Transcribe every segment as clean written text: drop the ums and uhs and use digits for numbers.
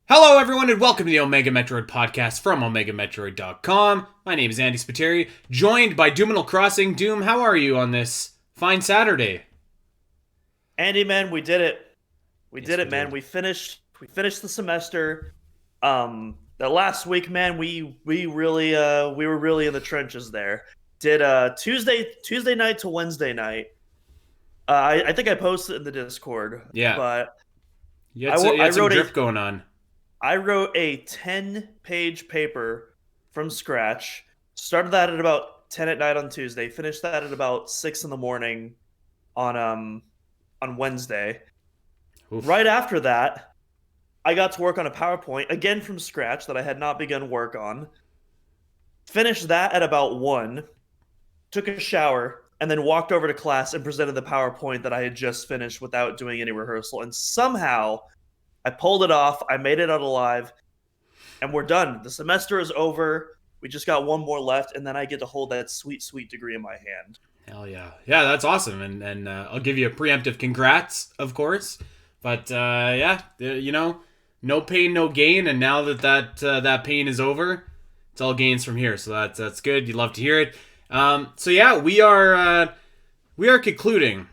Hello, everyone, and welcome to the Omega Metroid podcast from OmegaMetroid.com. My name is Andy Spiteri, joined by Doominal Crossing. Doom, how are you on this fine Saturday? Andy, man, we did it. We Yes, did we it, man. did. We finished the semester. The last week, man, we were really in the trenches there. Did Tuesday night to Wednesday night. I think I posted in the Discord, Yeah, but you I had, wo- you I had some wrote a drip going on. I wrote a 10-page paper from scratch. Started that at about 10 at night on Tuesday. Finished that at about 6 in the morning on Wednesday. Oof. Right after that, I got to work on a PowerPoint again from scratch that I had not begun work on. Finished that at about 1, took a shower, and then walked over to class and presented the PowerPoint that I had just finished without doing any rehearsal. And somehow I pulled it off. I made it out alive, and we're done. The semester is over. We just got one more left, and then I get to hold that sweet, sweet degree in my hand. Hell yeah. Yeah, that's awesome. And I'll give you a preemptive congrats, of course. But no pain, no gain. And now that pain is over, it's all gains from here. So that's good. You love to hear it. We are concluding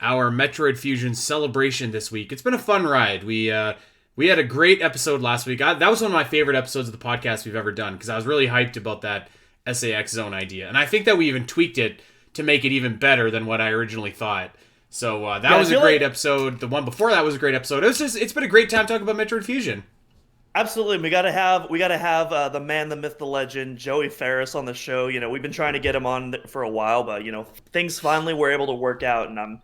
our Metroid Fusion celebration this week. It's been a fun ride. We had a great episode last week. That was one of my favorite episodes of the podcast we've ever done because I was really hyped about that SAX zone idea, and I think that we even tweaked it to make it even better than what I originally thought. So that Yeah, I was a feel great like episode. The one before that was a great episode. It's been a great time talking about Metroid Fusion. absolutely, we gotta have the man, the myth, the legend, Joey Ferris on the show. We've been trying to get him on for a while, but things finally were able to work out, and I'm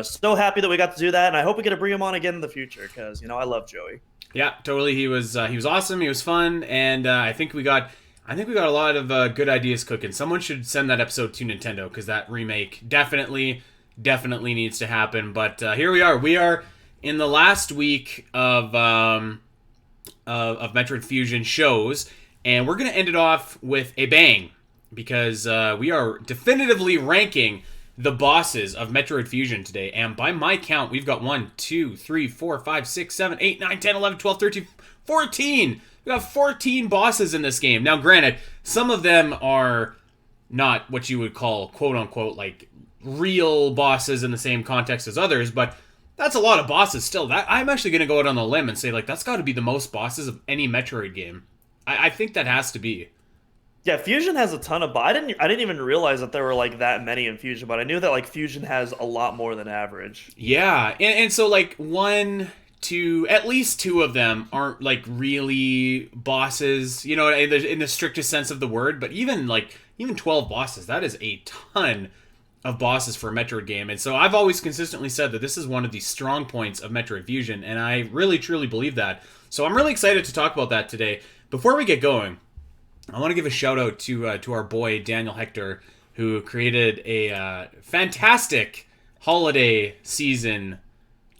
so happy that we got to do that. And I hope we get to bring him on again in the future because I love Joey. Yeah, totally. He was awesome. He was fun, and I think we got a lot of good ideas cooking. Someone should send that episode to Nintendo because that remake definitely needs to happen. But here we are. We are in the last week of Metroid Fusion shows, and we're gonna end it off with a bang because we are definitively ranking the bosses of Metroid Fusion today. And by my count, we've got 1, 2, 3, 4, 5, 6, 7, 8, 9, 10, 11, 12, 13, 14. We got 14 bosses in this game. Now, granted, some of them are not what you would call quote unquote like real bosses in the same context as others, but that's a lot of bosses still. That I'm actually going to go out on a limb and say like that's got to be the most bosses of any Metroid game. I think that has to be. Yeah, Fusion has a ton of. I didn't even realize that there were like that many in Fusion, but I knew that like Fusion has a lot more than average. Yeah, and so like one, two, at least two of them aren't like really bosses, in the strictest sense of the word. But even 12 bosses, that is a ton of bosses for a Metroid game. And so I've always consistently said that this is one of the strong points of Metroid Fusion, and I really truly believe that. So I'm really excited to talk about that today. Before we get going, I want to give a shout out to our boy Daniel Hector, who created a fantastic holiday season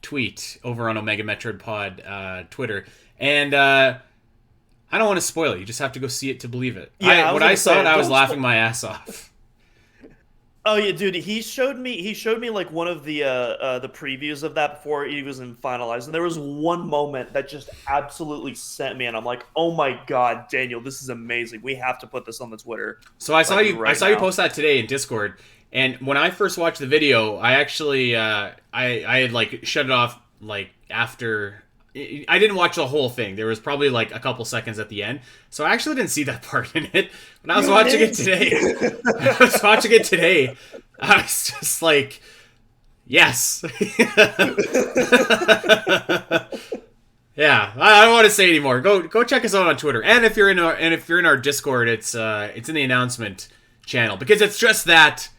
tweet over on Omega Metroid Pod Twitter, and I don't want to spoil it. You just have to go see it to believe it. Yeah, I was When I gonna saw say it, I was don't. laughing my ass off. Oh yeah, dude, he showed me like one of the previews of that before it was in finalized, and there was one moment that just absolutely sent me, and I'm like, oh my god, Daniel, this is amazing. We have to put this on the Twitter So I saw like you. I right saw you now. post that today in Discord, and when I first watched the video, I actually I had like shut it off like after. I didn't watch the whole thing. There was probably like a couple seconds at the end, so I actually didn't see that part in it. When I was You watching it didn't today, see I was watching it today. I was just like, yes. Yeah, I don't want to say anymore. Go check us out on Twitter, and if you're in our Discord, it's in the announcement channel because it's just that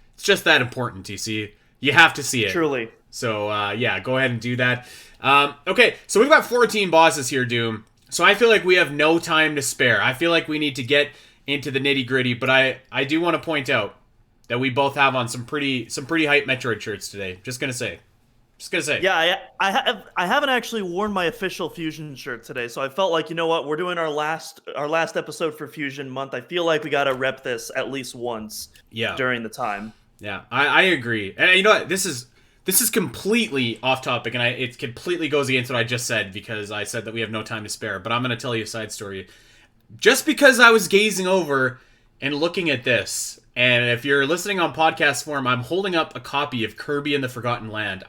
important. You see, you have to see it. Truly. So yeah, go ahead and do that. Okay, so we've got 14 bosses here, Doom. So I feel like we have no time to spare. I feel like we need to get into the nitty gritty, but I do want to point out that we both have on some pretty hype Metroid shirts today. Just gonna say. Yeah, I haven't actually worn my official Fusion shirt today, so I felt like we're doing our last episode for Fusion month. I feel like we gotta rep this at least once Yeah. during the time. Yeah, I agree. And you know what? This is completely off topic, and it completely goes against what I just said because I said that we have no time to spare. But I'm going to tell you a side story. Just because I was gazing over and looking at this, and if you're listening on podcast form, I'm holding up a copy of Kirby and the Forgotten Land.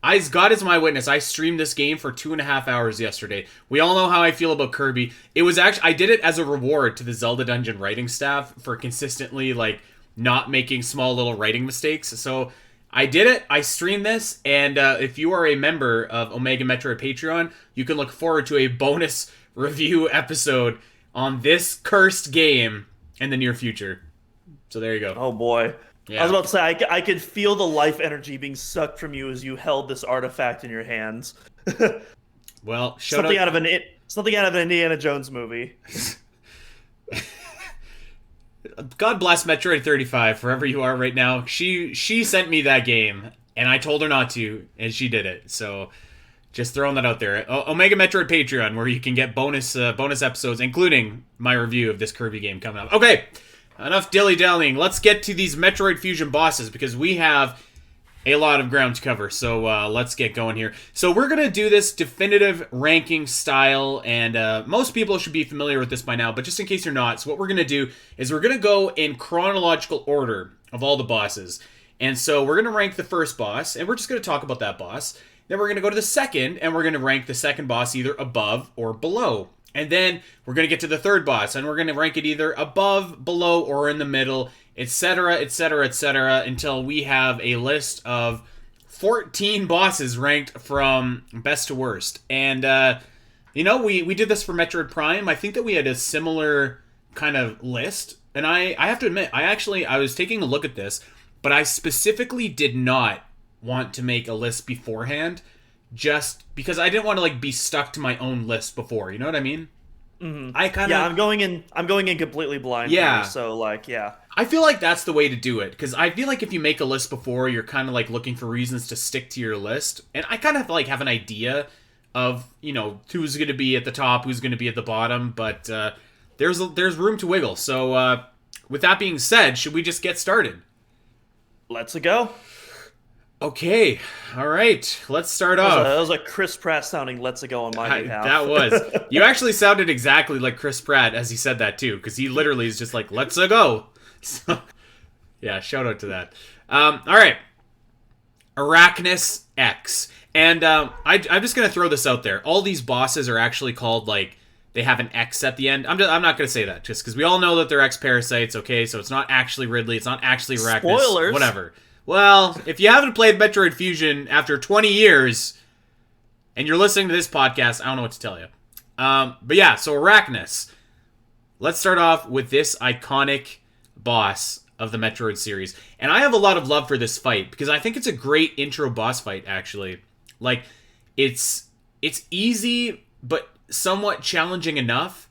As God is my witness, I streamed this game for 2.5 hours yesterday. We all know how I feel about Kirby. It was actually, I did it as a reward to the Zelda Dungeon writing staff for consistently, like, not making small little writing mistakes. So I did it. I streamed this, and if you are a member of Omega Metroid Patreon, you can look forward to a bonus review episode on this cursed game in the near future. So there you go. Oh boy. Yeah. I was about to say, I could feel the life energy being sucked from you as you held this artifact in your hands. Well, something out of an Indiana Jones movie. God bless Metroid 35, wherever you are right now. She sent me that game, and I told her not to, and she did it. So just throwing that out there. Omega Metroid Patreon, where you can get bonus episodes, including my review of this Kirby game coming up. Okay, enough dilly-dallying. Let's get to these Metroid Fusion bosses, because we have a lot of ground to cover. So let's get going here. So we're going to do this definitive ranking style, and most people should be familiar with this by now, but just in case you're not, so what we're going to do is we're going to go in chronological order of all the bosses. And so we're going to rank the first boss, and we're just going to talk about that boss. Then we're going to go to the second, and we're going to rank the second boss either above or below. And then we're going to get to the third boss, and we're going to rank it either above, below, or in the middle, etc., etc., etc., until we have a list of 14 bosses ranked from best to worst. And, we did this for Metroid Prime. I think that we had a similar kind of list. And I have to admit, I was taking a look at this, but I specifically did not want to make a list beforehand, just because I didn't want to be stuck to my own list before. You know what I mean? Mm-hmm. I'm going in completely blind. Yeah. Here, so yeah. I feel like that's the way to do it, because I feel like if you make a list before, you're kind of looking for reasons to stick to your list, and I kind of have an idea of who's going to be at the top, who's going to be at the bottom, but there's room to wiggle. So with that being said, should we just get started? Let's go. Okay, all right, let's start off. That was a Chris Pratt sounding "Let's go" on my behalf. That was. You actually sounded exactly like Chris Pratt as he said that too, because he literally is just "Let's go." So, yeah, shout out to that. All right, Arachnus X, and I'm just gonna throw this out there. All these bosses are actually called they have an X at the end. I'm not gonna say that just because we all know that they're X parasites. Okay, so it's not actually Ridley. It's not actually Arachnus. Spoilers. Whatever. Well, if you haven't played Metroid Fusion after 20 years, and you're listening to this podcast, I don't know what to tell you. But yeah, so Arachnus. Let's start off with this iconic boss of the Metroid series. And I have a lot of love for this fight, because I think it's a great intro boss fight, actually. It's easy, but somewhat challenging enough.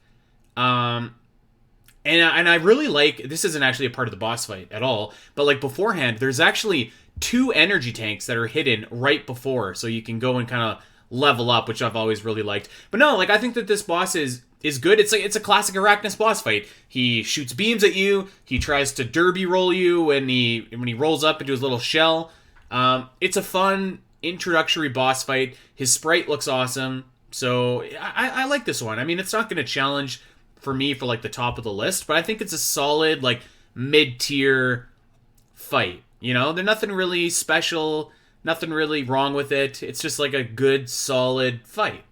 And I really this isn't actually a part of the boss fight at all, but beforehand, there's actually 2 energy tanks that are hidden right before, so you can go and kind of level up, which I've always really liked. But no, I think that this boss is good. It's a classic Arachnus boss fight. He shoots beams at you, he tries to derby roll you when he rolls up into his little shell. It's a fun introductory boss fight. His sprite looks awesome, so I like this one. I mean, it's not going to challenge for me for the top of the list, but I think it's a solid mid-tier fight. There's nothing really special, nothing really wrong with it. It's just a good solid fight.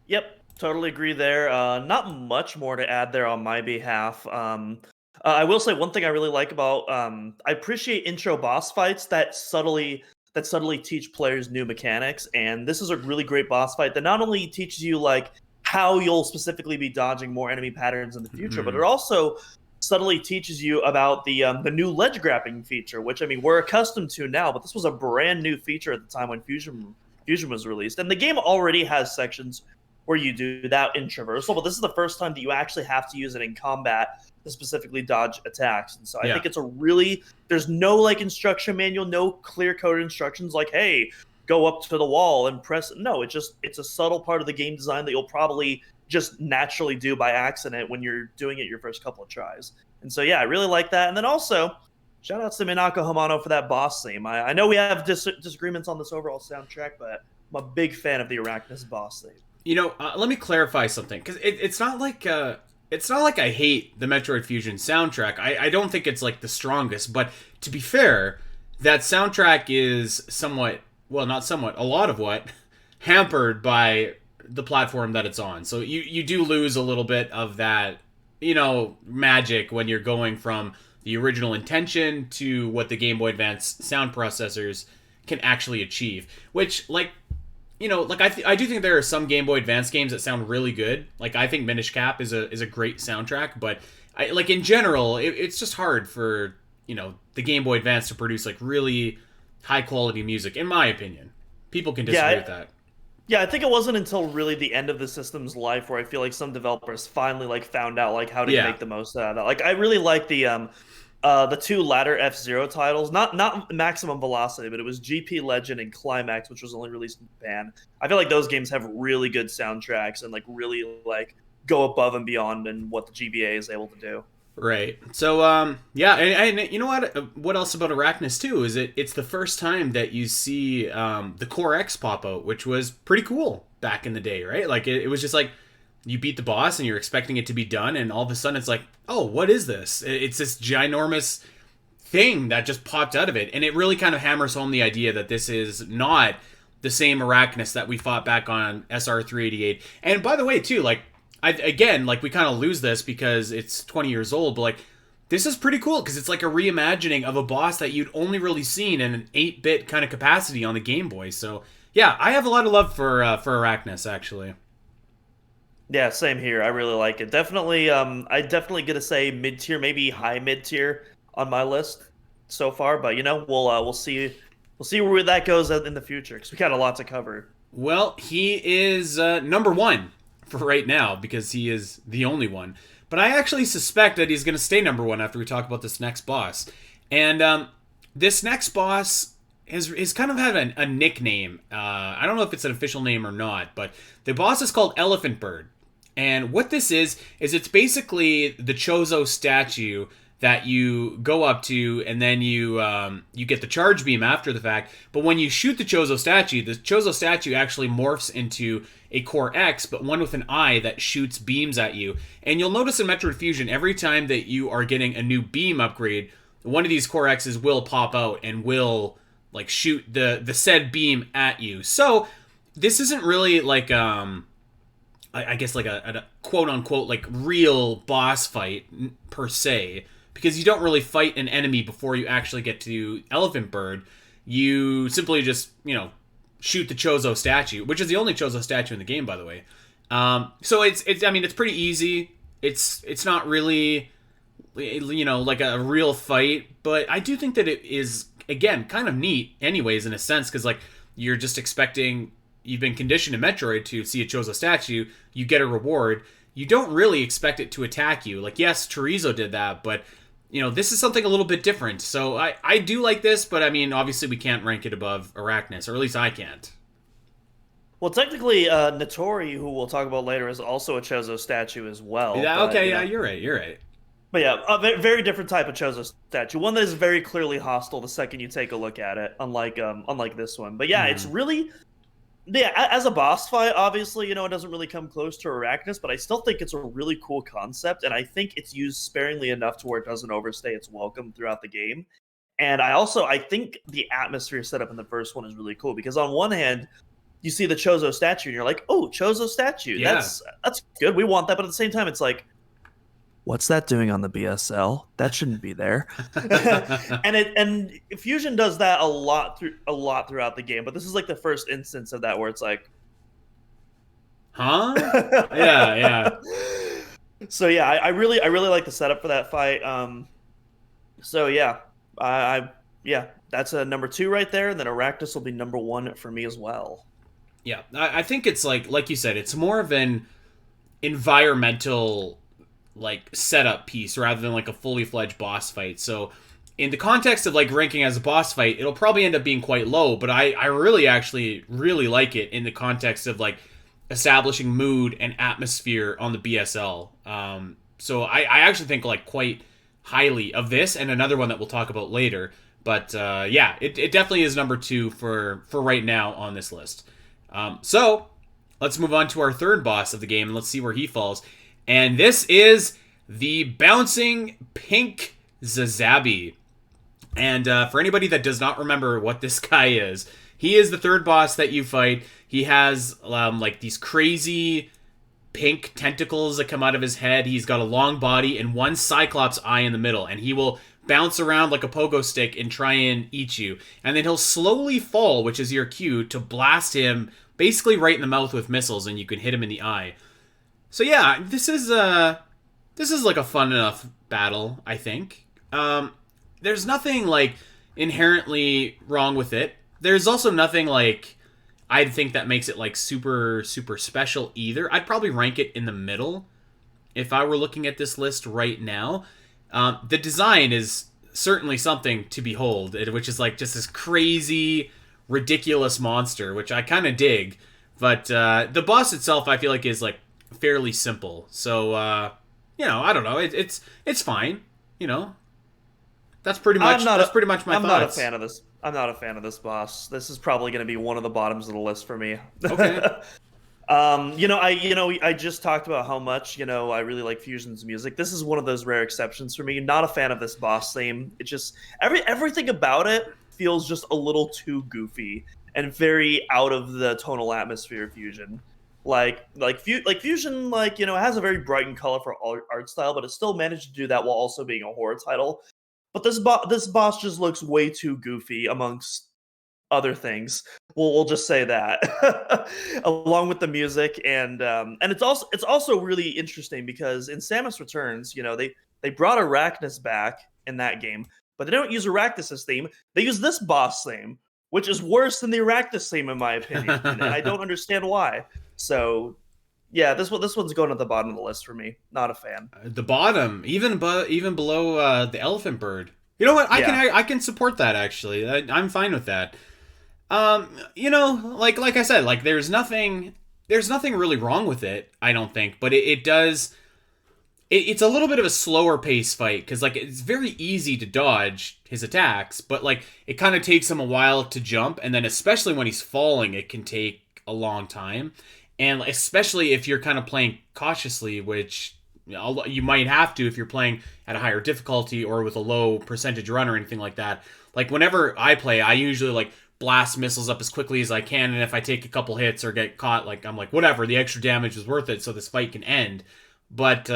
Yep, totally agree there. Not much more to add there on my behalf. I will say one thing I really like about I appreciate intro boss fights that subtly teach players new mechanics, and this is a really great boss fight that not only teaches you how you'll specifically be dodging more enemy patterns in the future, but it also subtly teaches you about the new ledge grabbing feature, which we're accustomed to now, but this was a brand new feature at the time when Fusion was released, and the game already has sections where you do that in traversal, but this is the first time that you actually have to use it in combat to specifically dodge attacks. And so I think it's there's no instruction manual, no clear coded instructions hey, go up to the wall and press. No, it's a subtle part of the game design that you'll probably just naturally do by accident when you're doing it your first couple of tries. And so, yeah, I really like that. And then also, Shout outs to Minako Hamano for that boss theme. I know we have disagreements on this overall soundtrack, but I'm a big fan of the Arachnus boss theme. Let me clarify something, because it's not like I hate the Metroid Fusion soundtrack. I don't think it's like the strongest, but to be fair, that soundtrack is somewhat, well, not somewhat, a lot of what hampered by the platform that it's on. So you do lose a little bit of that, magic when you're going from the original intention to what the Game Boy Advance sound processors can actually achieve. Which, I do think there are some Game Boy Advance games that sound really good. Like, I think Minish Cap is a great soundtrack, but in general, it's just hard for the Game Boy Advance to produce like really high quality music, in my opinion. People can disagree with that. Yeah, I think it wasn't until really the end of the system's life where I feel like some developers finally found out how to make the most out of that. Like, I really like the two latter F-Zero titles, not Maximum Velocity, but it was GP Legend and Climax, which was only released in Japan. I feel like those games have really good soundtracks and really go above and beyond in what the GBA is able to do. Right. So, yeah, and you know what? What else about Arachnus too is it's the first time that you see the Core X pop out, which was pretty cool back in the day, right? Like, it was just like you beat the boss and you're expecting it to be done, and all of a sudden it's like, oh, what is this? It's this ginormous thing that just popped out of it, and it really kind of hammers home the idea that this is not the same Arachnus that we fought back on SR388. And by the way, too, we kind of lose this because it's 20 years old, but this is pretty cool because it's like a reimagining of a boss that you'd only really seen in an 8-bit kind of capacity on the Game Boy. So yeah, I have a lot of love for Arachnus, actually. Yeah, same here. I really like it. Definitely, I definitely gonna say mid tier, maybe high mid tier on my list so far. But we'll see where that goes in the future because we got a lot to cover. Well, he is number one for right now because he is the only one. But I actually suspect that he's going to stay number one after we talk about this next boss. And this next boss is kind of had a nickname. I don't know if it's an official name or not, but the boss is called Elephant Bird. And what this is it's basically the Chozo statue that you go up to, and then you get the charge beam after the fact. But when you shoot the Chozo statue actually morphs into a Core X, but one with an eye that shoots beams at you. And you'll notice in Metroid Fusion, every time that you are getting a new beam upgrade, one of these Core X's will pop out and will shoot the said beam at you. So this isn't really I guess a quote unquote real boss fight per se, because you don't really fight an enemy before you actually get to Elephant Bird. You simply just shoot the Chozo statue, which is the only Chozo statue in the game, by the way. So it's pretty easy. It's not really like a real fight, but I do think that it is, again, kind of neat anyways, in a sense, because you're just expecting, you've been conditioned in Metroid to see a Chozo statue, you get a reward. You don't really expect it to attack you. Yes, Chorizo did that, but this is something a little bit different. So I do like this, but obviously we can't rank it above Arachnus, or at least I can't. Well, technically, Notori, who we'll talk about later, is also a Chozo statue as well. Yeah, okay, yeah, you're right. But yeah, a very different type of Chozo statue. One that is very clearly hostile the second you take a look at it, unlike this one. But yeah, It's really... Yeah, as a boss fight, obviously, it doesn't really come close to Arachnus, but I still think it's a really cool concept, and I think it's used sparingly enough to where it doesn't overstay its welcome throughout the game. And I think the atmosphere set up in the first one is really cool, because on one hand, you see the Chozo statue, and you're like, oh, Chozo statue, yeah. That's good, we want that, but at the same time, it's like, what's that doing on the BSL? That shouldn't be there. and Fusion does that a lot throughout the game, but this is the first instance of that where it's like, huh? Yeah. So yeah, I really like the setup for that fight. So yeah, that's a number 2 right there, and then Arachnus will be number 1 for me as well. Yeah, I think it's like you said, it's more of an environmental setup piece rather than a fully fledged boss fight. So in the context of ranking as a boss fight, it'll probably end up being quite low, but I really actually really like it in the context of establishing mood and atmosphere on the BSL. So I actually think quite highly of this and another one that we'll talk about later. But yeah, it definitely is number 2 for right now on this list. So let's move on to our third boss of the game and let's see where he falls. And this is the bouncing pink Zazabi. And for anybody that does not remember what this guy is, he is the third boss that you fight. He has like these crazy pink tentacles that come out of his head. He's got a long body and one cyclops eye in the middle, and he will bounce around like a pogo stick and try and eat you. And then he'll slowly fall, which is your cue to blast him basically right in the mouth with missiles, and you can hit him in the eye. So yeah, this is like a fun enough battle, I think. There's nothing like inherently wrong with it. There's also nothing like I'd think that makes it like super special either. I'd probably rank it in the middle if I were looking at this list right now. The design is certainly something to behold, which is like just this crazy, ridiculous monster, which I kind of dig. But the boss itself, I feel like, is like fairly simple. So you know, I don't know. It's fine. You know, that's pretty much my thoughts. I'm not a fan of this. I'm not a fan of this boss. This is probably going to be one of the bottoms of the list for me. Okay. I just talked about how much, I really like Fusion's music. This is one of those rare exceptions for me. Not a fan of this boss theme. It just everything about it feels just a little too goofy and very out of the tonal atmosphere of Fusion. Fusion, has a very bright and colorful art style, but it still managed to do that while also being a horror title. But this boss just looks way too goofy amongst other things. We'll just say that, along with the music, and it's also really interesting because in Samus Returns, they brought Arachnus back in that game, but they don't use Arachnus' theme. They use this boss theme, which is worse than the Arachnus theme in my opinion, and I don't understand why. So, yeah, this one's going at the bottom of the list for me. Not a fan. The bottom, even below the elephant bird. You know what? I can support that actually. I'm fine with that. Like I said, like there's nothing really wrong with it, I don't think, but it does. It's a little bit of a slower pace fight because like it's very easy to dodge his attacks, but like it kind of takes him a while to jump, and then especially when he's falling, it can take a long time, and especially if you're kind of playing cautiously, which you might have to if you're playing at a higher difficulty or with a low percentage run or anything like that. Like whenever I play, I usually like blast missiles up as quickly as I can, and if I take a couple hits or get caught, like I'm like whatever, the extra damage is worth it so this fight can end. But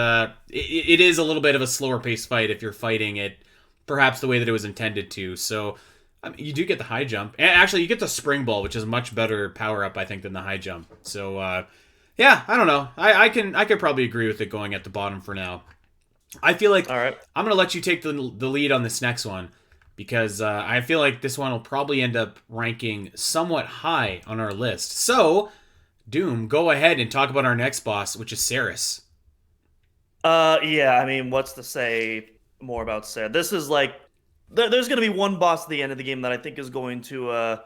it is a little bit of a slower paced fight if you're fighting it perhaps the way that it was intended to. So I mean, you do get the high jump, and actually you get the spring ball, which is a much better power up I think than the high jump. So yeah, I don't know, I could probably agree with it going at the bottom for now. I feel like all right, I'm gonna let you take the lead on this next one, because I feel like this one will probably end up ranking somewhat high on our list. So, Doom, go ahead and talk about our next boss, which is Serris. Yeah, I mean, what's to say more about Serris? This is like, there's going to be one boss at the end of the game that I think is going to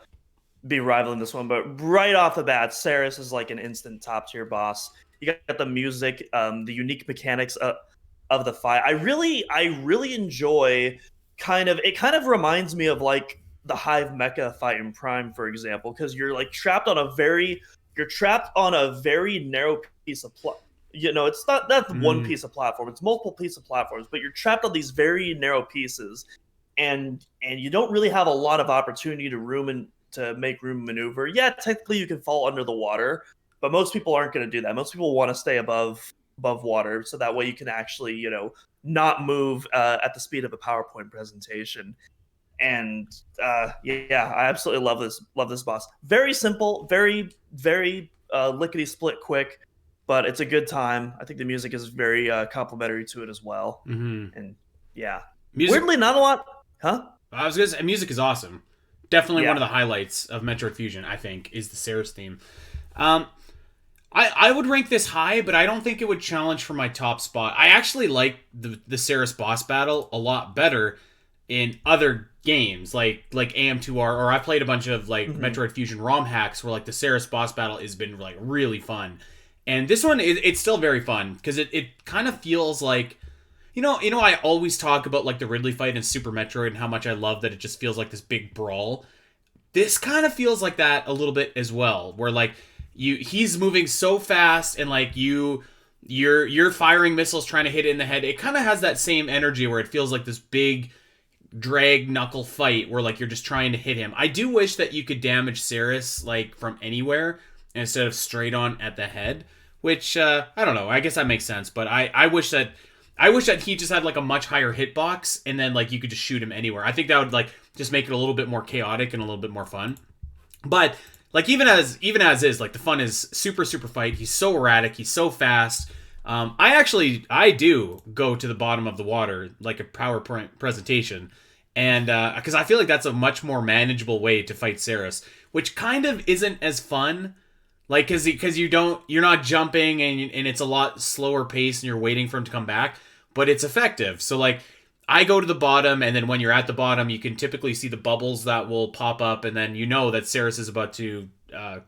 be rivaling this one, but right off the bat, Serris is like an instant top-tier boss. You got the music, the unique mechanics of the fight. I really enjoy it kind of reminds me of like the Hive Mecha fight in Prime, for example, because you're like trapped on a very narrow piece of it's not one piece of platform, it's multiple pieces of platforms, but you're trapped on these very narrow pieces, and you don't really have a lot of opportunity to make room maneuver. Yeah, technically you can fall under the water, but most people aren't going to do that. Most people want to stay above water, so that way you can actually not move at the speed of a PowerPoint presentation. And yeah, I absolutely love this boss. Very simple, very lickety split quick, but it's a good time. I think the music is very complimentary to it as well. Mm-hmm. And yeah, music, weirdly not a lot, huh? I was gonna say, music is awesome. Definitely one of the highlights of Metroid Fusion, I think, is the Serris theme. I would rank this high, but I don't think it would challenge for my top spot. I actually like the Serris boss battle a lot better in other games, like AM2R, or I played a bunch of like Metroid Fusion ROM hacks where like the Serris boss battle has been like really fun. And this one, it's still very fun because it kind of feels like I always talk about like the Ridley fight in Super Metroid and how much I love that it just feels like this big brawl. This kind of feels like that a little bit as well, where like he's moving so fast and like you're firing missiles trying to hit it in the head. It kind of has that same energy where it feels like this big drag knuckle fight where like you're just trying to hit him. I do wish that you could damage Serris like from anywhere instead of straight on at the head, which I don't know. I guess that makes sense, but I wish that he just had like a much higher hitbox and then like you could just shoot him anywhere. I think that would like just make it a little bit more chaotic and a little bit more fun. But like even as is, like the fun is super fight. He's so erratic. He's so fast. I do go to the bottom of the water like a PowerPoint presentation, and because I feel like that's a much more manageable way to fight Serris, which kind of isn't as fun, like because you're not jumping and it's a lot slower pace and you're waiting for him to come back, but it's effective. So like I go to the bottom, and then when you're at the bottom, you can typically see the bubbles that will pop up, and then you know that Serris is about to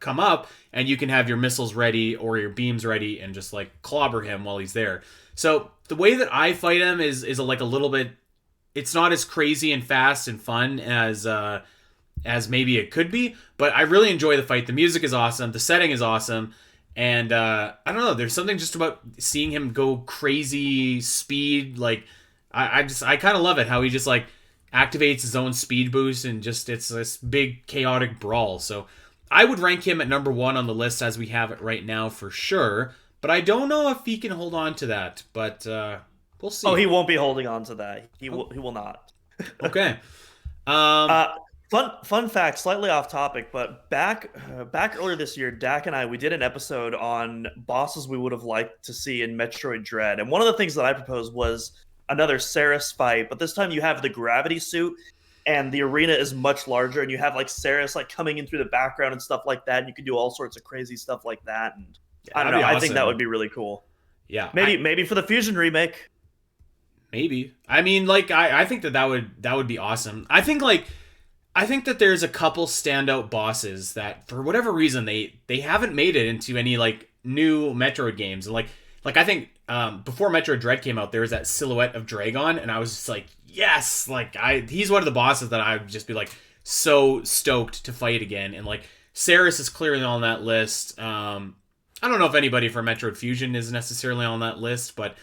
come up, and you can have your missiles ready or your beams ready and just like clobber him while he's there. So the way that I fight him is like a little bit, it's not as crazy and fast and fun as maybe it could be, but I really enjoy the fight. The music is awesome, the setting is awesome, and I don't know, there's something just about seeing him go crazy speed. Like I kind of love it how he just like activates his own speed boost and just it's this big chaotic brawl. So I would rank him at number 1 on the list as we have it right now for sure, but I don't know if he can hold on to that, but we'll see. Oh, he won't be holding on to that. He will not. Okay. Fun fact, slightly off topic, but back earlier this year, Dak and we did an episode on bosses we would have liked to see in Metroid Dread, and one of the things that I proposed was another Serris fight, but this time you have the gravity suit and the arena is much larger, and you have like Serris like coming in through the background and stuff like that, and you can do all sorts of crazy stuff like that. And I don't know, I think that would be really cool. Yeah, maybe for the Fusion remake. Maybe. I mean, like I think that would be awesome. I think that there's a couple standout bosses that for whatever reason they haven't made it into any like new Metroid games. And like I think before Metroid Dread came out, there was that silhouette of Dragon, and I was just like, yes, like he's one of the bosses that I would just be like so stoked to fight again. And like Serris is clearly on that list. I don't know if anybody from Metroid Fusion is necessarily on that list, but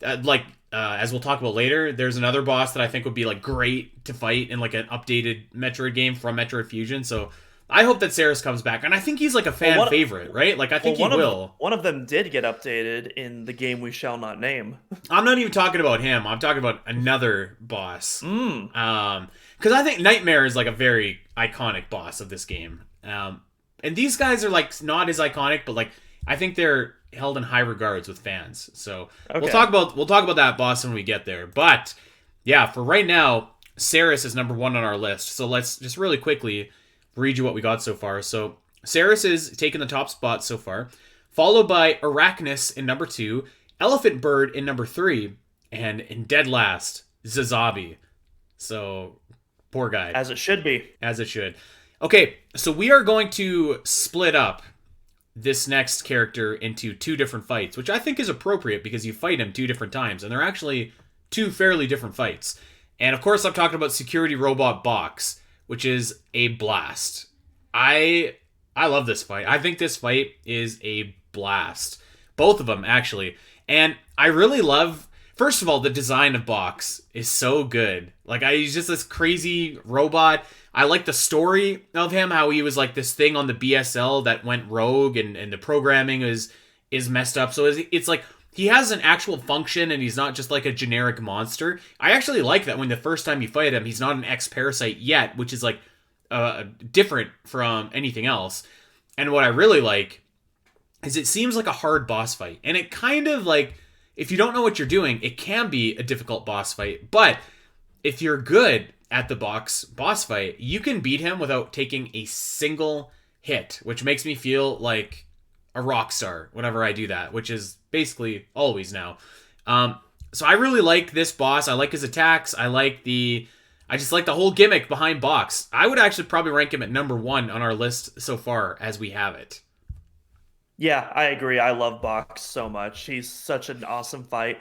as we'll talk about later, there's another boss that I think would be like great to fight in like an updated Metroid game from Metroid Fusion. So I hope that Serris comes back, and I think he's like a fan favorite, right? Like I think he will. One of them did get updated in the game we shall not name. I'm not even talking about him. I'm talking about another boss. Because I think Nightmare is like a very iconic boss of this game. And these guys are like not as iconic, but like I think they're held in high regards with fans. So okay. we'll talk about that boss when we get there. But yeah, for right now, Serris is number 1 on our list. So let's just really quickly read you what we got so far. So Serris is taking the top spot so far, followed by Arachnus in number 2, Elephant Bird in number 3, and in dead last, Zazabi. So poor guy. As it should be. As it should. Okay, so we are going to split up this next character into 2 different fights, which I think is appropriate because you fight him 2 different times, and they're actually 2 fairly different fights. And of course, I'm talking about Security Robot B.O.X, which is a blast. I love this fight. I think this fight is a blast. Both of them, actually. And I really love, first of all, the design of B.O.X is so good. Like, he's just this crazy robot. I like the story of him, how he was like this thing on the BSL that went rogue, and the programming is messed up. So it's like he has an actual function, and he's not just like a generic monster. I actually like that when the first time you fight him, he's not an X-Parasite yet, which is like different from anything else. And what I really like is it seems like a hard boss fight. And it kind of like, if you don't know what you're doing, it can be a difficult boss fight. But if you're good at the B.O.X boss fight, you can beat him without taking a single hit, which makes me feel like a rock star whenever I do that, which is basically always now. So I really like this boss. I like his attacks. I just like the whole gimmick behind B.O.X. I would actually probably rank him at number 1 on our list so far as we have it. Yeah, I agree. I love B.O.X so much. He's such an awesome fight.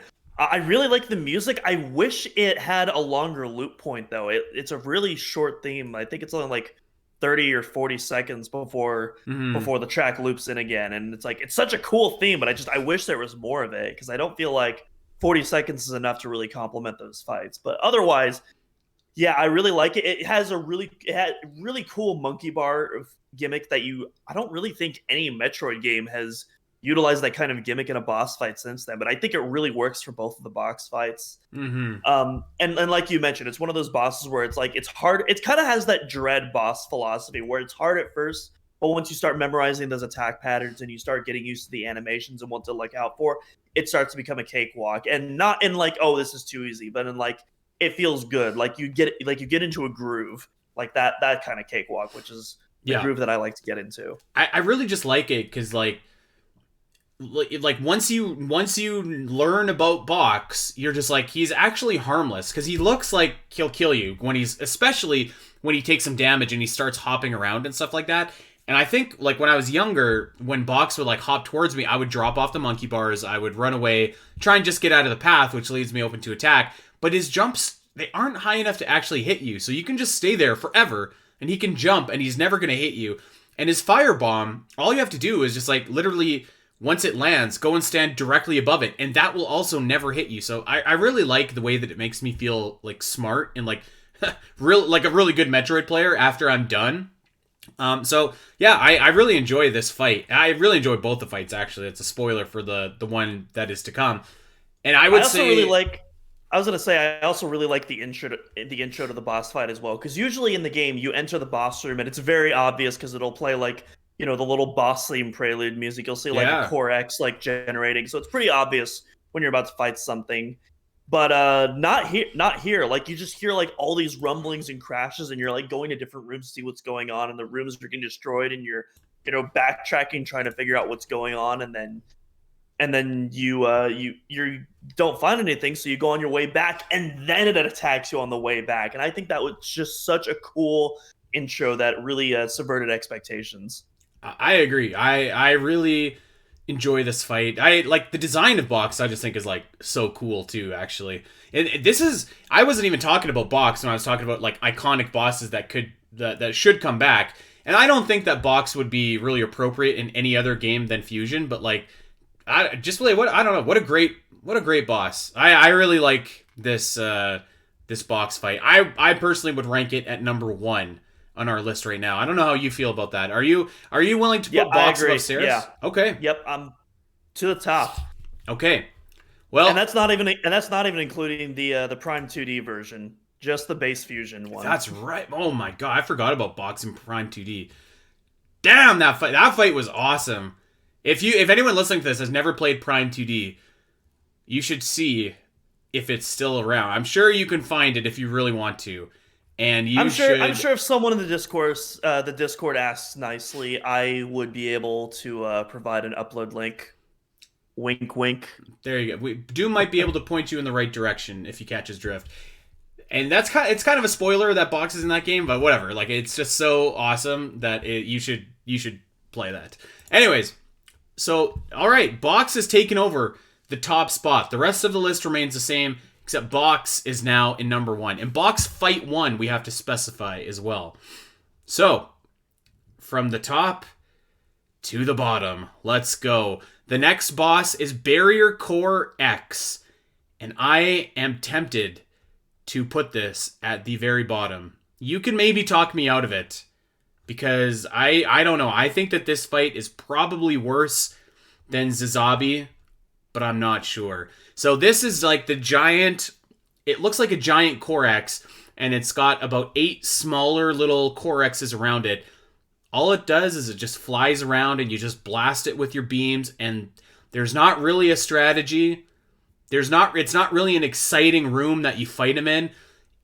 I really like the music. I wish it had a longer loop point though. It's a really short theme. I think it's only like 30 or 40 seconds before the track loops in again. And it's like it's such a cool theme, but I wish there was more of it because I don't feel like 40 seconds is enough to really complement those fights. But otherwise, yeah, I really like it. It had really cool monkey bar gimmick that I don't really think any Metroid game has utilized that kind of gimmick in a boss fight since then, but I think it really works for both of the box fights. And like you mentioned, it's one of those bosses where it's like it's hard. It kind of has that dread boss philosophy where it's hard at first, but once you start memorizing those attack patterns and you start getting used to the animations and what to look out for, it starts to become a cakewalk. And not in like, oh, this is too easy, but in like it feels good. Like you get into a groove, like that kind of cakewalk, which is the groove that I like to get into. I really just like it because like once you learn about B.O.X, you're just like, he's actually harmless because he looks like he'll kill you especially when he takes some damage and he starts hopping around and stuff like that. And I think like when I was younger, when B.O.X would like hop towards me, I would drop off the monkey bars, I would run away, try and just get out of the path, which leaves me open to attack. But his jumps, they aren't high enough to actually hit you, so you can just stay there forever and he can jump and he's never going to hit you. And his firebomb, all you have to do is just like literally, once it lands, go and stand directly above it, and that will also never hit you. So I really like the way that it makes me feel like smart and like like a really good Metroid player after I'm done. So yeah, I really enjoy this fight. I really enjoy both the fights actually. It's a spoiler for the one that is to come. And I also really like the intro to the boss fight as well, because usually in the game you enter the boss room and it's very obvious because it'll play like, you know, the little boss theme prelude music. You'll see like a Core X like generating, so it's pretty obvious when you're about to fight something. But not here. Like you just hear like all these rumblings and crashes, and you're like going to different rooms to see what's going on, and the rooms are getting destroyed, and you're backtracking trying to figure out what's going on, and then you don't find anything, so you go on your way back, and then it attacks you on the way back. And I think that was just such a cool intro that really subverted expectations. I agree. I really enjoy this fight. I like the design of B.O.X. I just think is like so cool too, actually. And I wasn't even talking about B.O.X. when I was talking about like iconic bosses that should come back. And I don't think that B.O.X. would be really appropriate in any other game than Fusion, but like I don't know, what a great boss. I really like this B.O.X. fight. I personally would rank it at number 1 on our list right now. I don't know how you feel about that. Are you willing to put B.O.X. above Serris? Yeah. Okay. Yep. I'm to the top. Okay. Well, and that's not even including the Prime 2D version, just the base Fusion one. That's right. Oh my god, I forgot about B.O.X. and Prime 2D. Damn, that fight was awesome. If anyone listening to this has never played Prime 2D, you should see if it's still around. I'm sure you can find it if you really want to. And I'm sure if someone in the Discord asks nicely, I would be able to provide an upload link. Wink, wink. There you go. Doom might be able to point you in the right direction if you catch his drift. And it's kind of a spoiler that B.O.X. is in that game, but whatever. Like it's just so awesome that you should play that. Anyways, so all right, B.O.X. has taken over the top spot. The rest of the list remains the same. Except B.O.X. is now in number 1. And B.O.X. Fight 1 we have to specify as well. So, from the top to the bottom, let's go. The next boss is Barrier Core X. And I am tempted to put this at the very bottom. You can maybe talk me out of it. Because I don't know. I think that this fight is probably worse than Zazabi, but I'm not sure. So this is like the giant, it looks like a giant Core X, and it's got about 8 smaller little Core X's around it. All it does is it just flies around and you just blast it with your beams, and there's not really a strategy. It's not really an exciting room that you fight him in.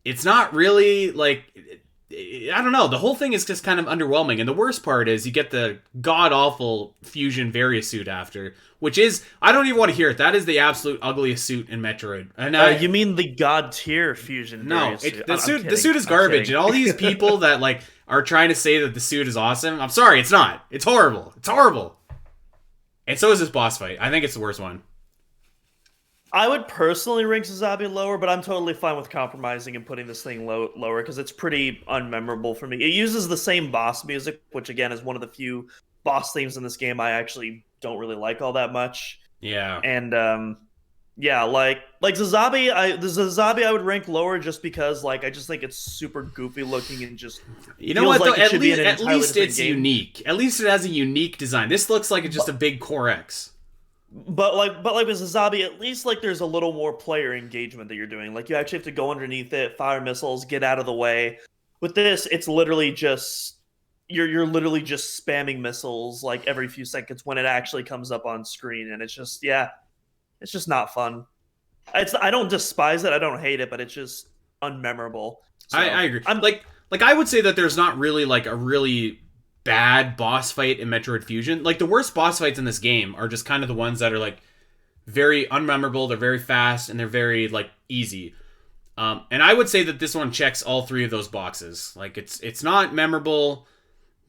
It's not really like, I don't know. The whole thing is just kind of underwhelming. And the worst part is you get the god-awful Fusion Variosuit after, which is, I don't even want to hear it. That is the absolute ugliest suit in Metroid. And you mean the god tier Fusion Variosuit? The suit is garbage. And all these people that like are trying to say that the suit is awesome, I'm sorry, it's not. It's horrible. It's horrible. And so is this boss fight. I think it's the worst one. I would personally rank Zazabi lower, but I'm totally fine with compromising and putting this thing lower because it's pretty unmemorable for me. It uses the same boss music, which again is one of the few boss themes in this game I actually don't really like all that much. Yeah. And yeah, like Zazabi, the Zazabi I would rank lower just because like I just think it's super goofy looking and just you know what like though, at least it's game. unique. At least it has a unique design. This looks like it's just a big Core X. But like with Zazabi, at least like there's a little more player engagement that you're doing. Like you actually have to go underneath it, fire missiles, get out of the way. With this, it's literally just you're literally just spamming missiles like every few seconds when it actually comes up on screen, and it's just it's just not fun. I don't despise it, I don't hate it, but it's just unmemorable. So, I agree. I'm like I would say that there's not really like a really bad boss fight in Metroid Fusion. Like the worst boss fights in this game are just kind of the ones that are like very unmemorable, they're very fast, and they're very like easy. And I would say that this one checks all three of those boxes. Like it's not memorable,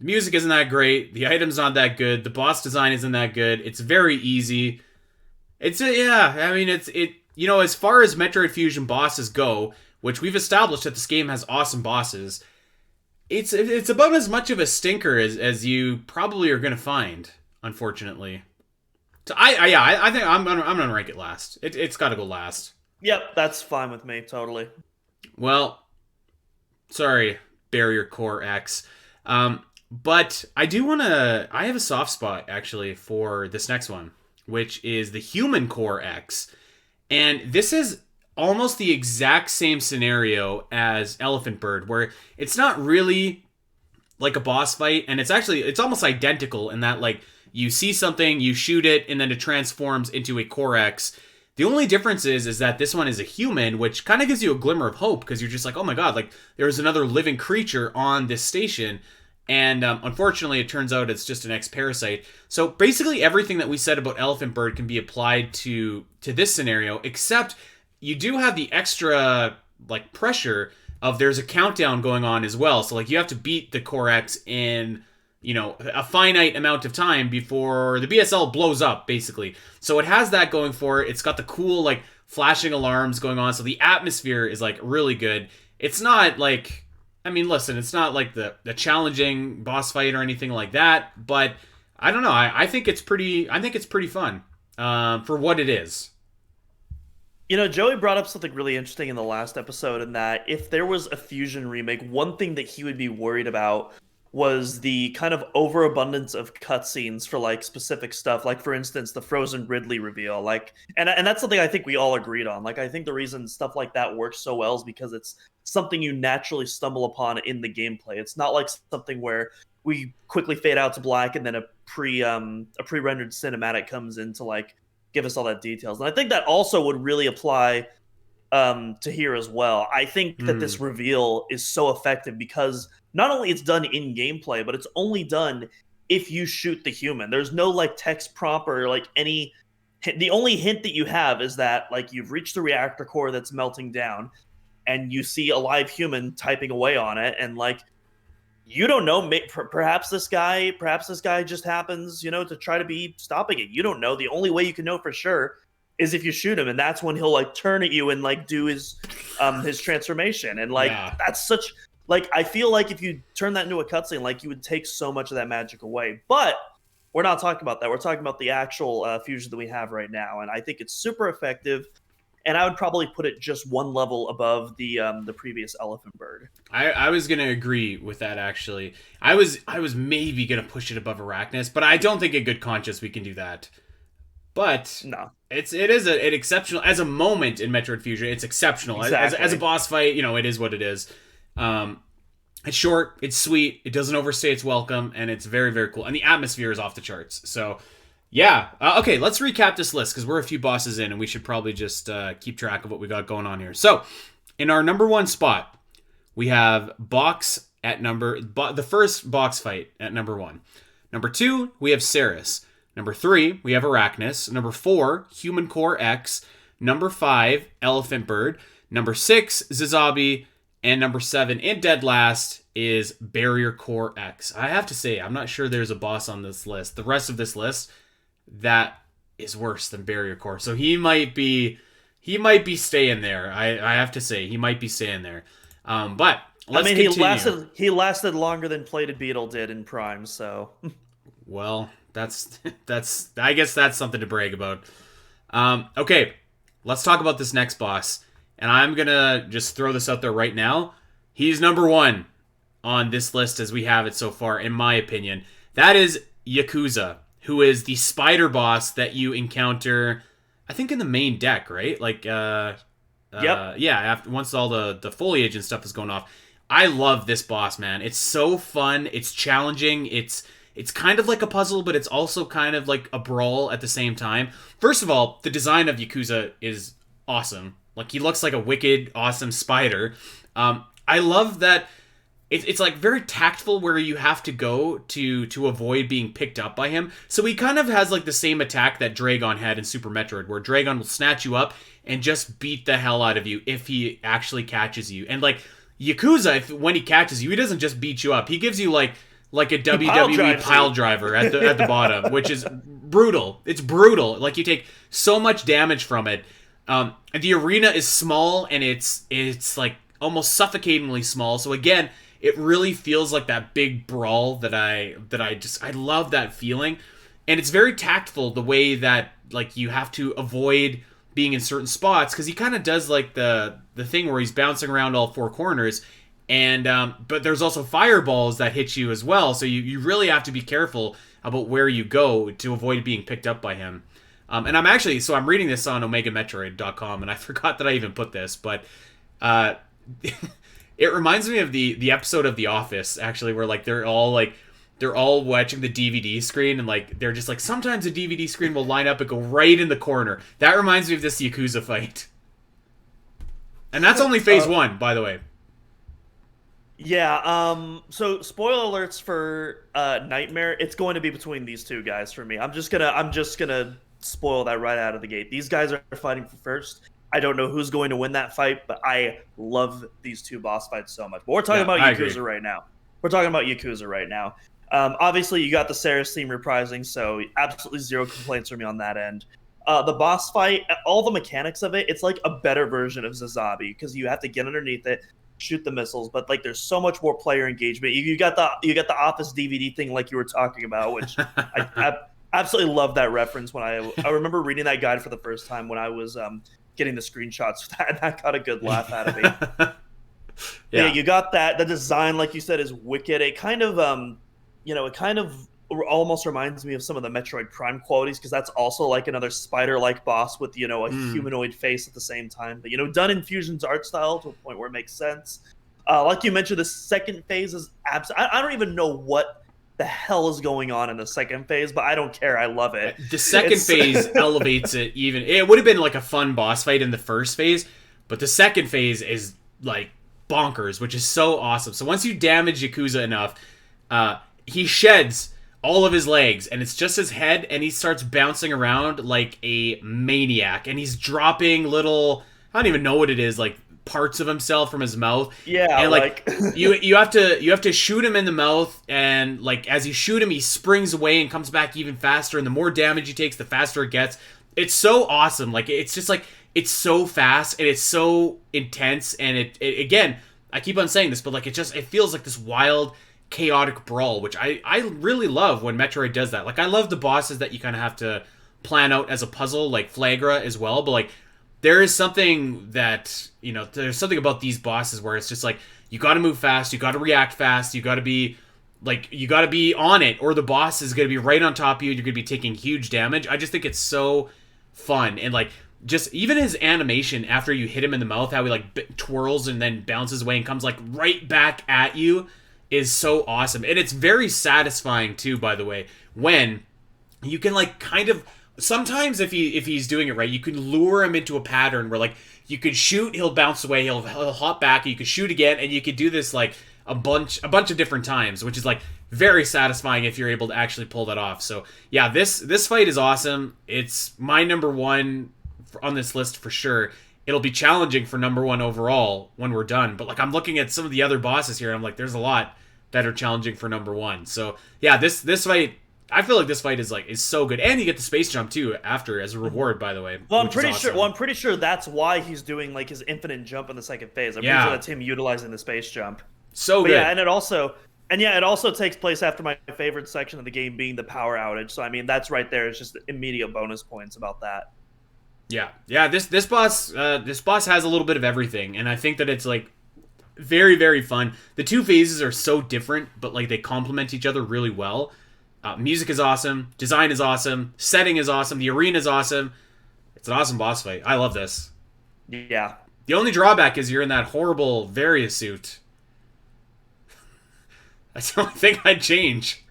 the music isn't that great, the item's not that good, the boss design isn't that good, it's very easy. It's you know, as far as Metroid Fusion bosses go, which we've established that this game has awesome bosses, it's about as much of a stinker as you probably are going to find, unfortunately. So I think I'm gonna rank it last. It's got to go last. Yep, that's fine with me, totally. Well, sorry, Barrier Core X. But I have a soft spot actually for this next one, which is the Human Core X. And this is almost the exact same scenario as Elephant Bird, where it's not really like a boss fight, and it's almost identical in that like you see something, you shoot it, and then it transforms into a Core X. The only difference is that this one is a human, which kind of gives you a glimmer of hope, because you're just like, oh my god, like there's another living creature on this station. And unfortunately, it turns out it's just an X-Parasite. So basically everything that we said about Elephant Bird can be applied to this scenario, except you do have the extra like pressure of there's a countdown going on as well. So like you have to beat the Core X in, you know, a finite amount of time before the BSL blows up, basically. So it has that going for it. It's got the cool like flashing alarms going on. So the atmosphere is like really good. It's not like, I mean, listen, it's not like the challenging boss fight or anything like that, but I don't know. I think it's pretty fun for what it is. You know, Joey brought up something really interesting in the last episode, in that if there was a Fusion remake, one thing that he would be worried about was the kind of overabundance of cutscenes for like specific stuff. Like for instance, the Frozen Ridley reveal. Like, and that's something I think we all agreed on. Like, I think the reason stuff like that works so well is because it's something you naturally stumble upon in the gameplay. It's not like something where we quickly fade out to black and then a pre-rendered cinematic comes in to like give us all that details. And I think that also would really apply to here as well. I think that this reveal is so effective because not only it's done in gameplay, but it's only done if you shoot the human. There's no like text prompt or like any. The only hint that you have is that like you've reached the reactor core that's melting down, and you see a live human typing away on it, and like you don't know. Perhaps this guy just happens, you know, to try to be stopping it. You don't know. The only way you can know for sure is if you shoot him, and that's when he'll like turn at you and like do his transformation, and like that's such. Like, I feel like if you turn that into a cutscene, like, you would take so much of that magic away. But we're not talking about that. We're talking about the actual fusion that we have right now. And I think it's super effective. And I would probably put it just one level above the previous Elephant Bird. I was going to agree with that, actually. I was maybe going to push it above Arachnus, but I don't think in good conscience we can do that. But no, it is an exceptional, as a moment in Metroid Fusion, it's exceptional. Exactly. As a boss fight, you know, it is what it is. It's short, it's sweet, it doesn't overstay its welcome, and it's very, very cool. And the atmosphere is off the charts. So, yeah. Okay, let's recap this list, because we're a few bosses in, and we should probably just keep track of what we got going on here. So, in our number one spot, we have B.O.X at the first B.O.X fight at number 1. Number 2, we have Serris. Number 3, we have Arachnus. Number 4, Human Core X. Number 5, Elephant Bird. Number 6, Zazabi. And number 7, and dead last, is Barrier Core X. I have to say, I'm not sure there's a boss on this list. The rest of this list, that is worse than Barrier Core. So he might be he might be staying there. I have to say, he might be staying there. But let's continue. He lasted longer than Plated Beetle did in Prime, so. Well, that's I guess that's something to brag about. Okay, let's talk about this next boss. And I'm gonna just throw this out there right now. He's number 1 on this list as we have it so far, in my opinion. That is Yakuza, who is the spider boss that you encounter, I think, in the main deck, right? Like, Yep. Yeah, once all the foliage and stuff is going off. I love this boss, man. It's so fun. It's challenging. It's kind of like a puzzle, but it's also kind of like a brawl at the same time. First of all, the design of Yakuza is awesome. Like, he looks like a wicked, awesome spider. I love that it's like very tactful where you have to go to avoid being picked up by him. So he kind of has like the same attack that Dragon had in Super Metroid, where Dragon will snatch you up and just beat the hell out of you if he actually catches you. And like Yakuza, when he catches you, he doesn't just beat you up. He gives you like a WWE pile driver at the bottom, which is brutal. It's brutal. Like, you take so much damage from it. The arena is small, and it's like almost suffocatingly small. So again, it really feels like that big brawl that I love that feeling. And it's very tactful the way that, like, you have to avoid being in certain spots, because he kind of does like the thing where he's bouncing around all 4 corners. And but there's also fireballs that hit you as well, so you really have to be careful about where you go to avoid being picked up by him. And I'm reading this on OmegaMetroid.com, and I forgot that I even put this, but it reminds me of the episode of The Office, actually, where like they're all watching the DVD screen, and like they're just like, sometimes a DVD screen will line up and go right in the corner. That reminds me of this Yakuza fight, and that's only phase 1, by the way. Yeah, so spoiler alerts for Nightmare, it's going to be between these two guys for me. I'm just gonna spoil that right out of the gate. These guys are fighting for first. I don't know who's going to win that fight, but I love these two boss fights so much. But we're talking about Yakuza right now. Obviously, you got the Serris theme reprising, so absolutely zero complaints from me on that end. The boss fight, all the mechanics of it, it's like a better version of Zazabi, because you have to get underneath it, shoot the missiles, but like there's so much more player engagement. You got the Office DVD thing, like you were talking about, which I absolutely love that reference. When I remember reading that guide for the first time when I was getting the screenshots for that, and that got a good laugh out of me. Yeah, you got that. The design, like you said, is wicked. It kind of almost reminds me of some of the Metroid Prime qualities, because that's also like another spider-like boss with, a humanoid face at the same time. But, done in Fusion's art style to a point where it makes sense. Like you mentioned, the second phase is I don't even know what the hell is going on in the second phase, but I don't care. I love it. The second phase elevates it even. It would have been like a fun boss fight in the first phase, but the second phase is like bonkers, which is so awesome. So once you damage Yakuza enough, he sheds all of his legs, and it's just his head, and he starts bouncing around like a maniac, and he's dropping little, I don't even know what it is, like parts of himself from his mouth. Yeah, and like you have to shoot him in the mouth, and like as you shoot him, he springs away and comes back even faster, and the more damage he takes, the faster it gets. It's so awesome. Like, it's just like, it's so fast, and it's so intense, and it again, I keep on saying this, but like it feels like this wild, chaotic brawl, which I really love when Metroid does that. Like, I love the bosses that you kind of have to plan out as a puzzle, like Flagra as well, but like there is something that, there's something about these bosses where it's just like, you got to move fast, you got to react fast, you got to be on it, or the boss is going to be right on top of you, you're going to be taking huge damage. I just think it's so fun, and like, just even his animation after you hit him in the mouth, how he like twirls and then bounces away and comes like right back at you, is so awesome. And it's very satisfying too, by the way, when you can like kind of, sometimes if he's doing it right, you can lure him into a pattern where like you could shoot, he'll bounce away, he'll hop back, and you could shoot again, and you could do this like a bunch of different times, which is like very satisfying if you're able to actually pull that off. So yeah, this fight is awesome. It's my number 1 on this list for sure. It'll be challenging for number 1 overall when we're done, but like I'm looking at some of the other bosses here, and I'm like, there's a lot that are challenging for number 1. So yeah, this fight I feel like this fight is so good, and you get the space jump too after as a reward. By the way, Well, I'm which is pretty awesome. sure. Well, I'm pretty sure that's why he's doing like his infinite jump in the second phase. I'm pretty Yeah. sure that's him utilizing the space jump. So But good. yeah, it also takes place after my favorite section of the game being the power outage. So I mean, that's right there. It's just immediate bonus points about that. Yeah. This boss has a little bit of everything, and I think that it's like very, very fun. The two phases are so different, but like they complement each other really well. Music is awesome, design is awesome, setting is awesome, the arena is awesome. It's an awesome boss fight. I love this. Yeah. The only drawback is you're in that horrible Varia suit. That's the only thing I'd change.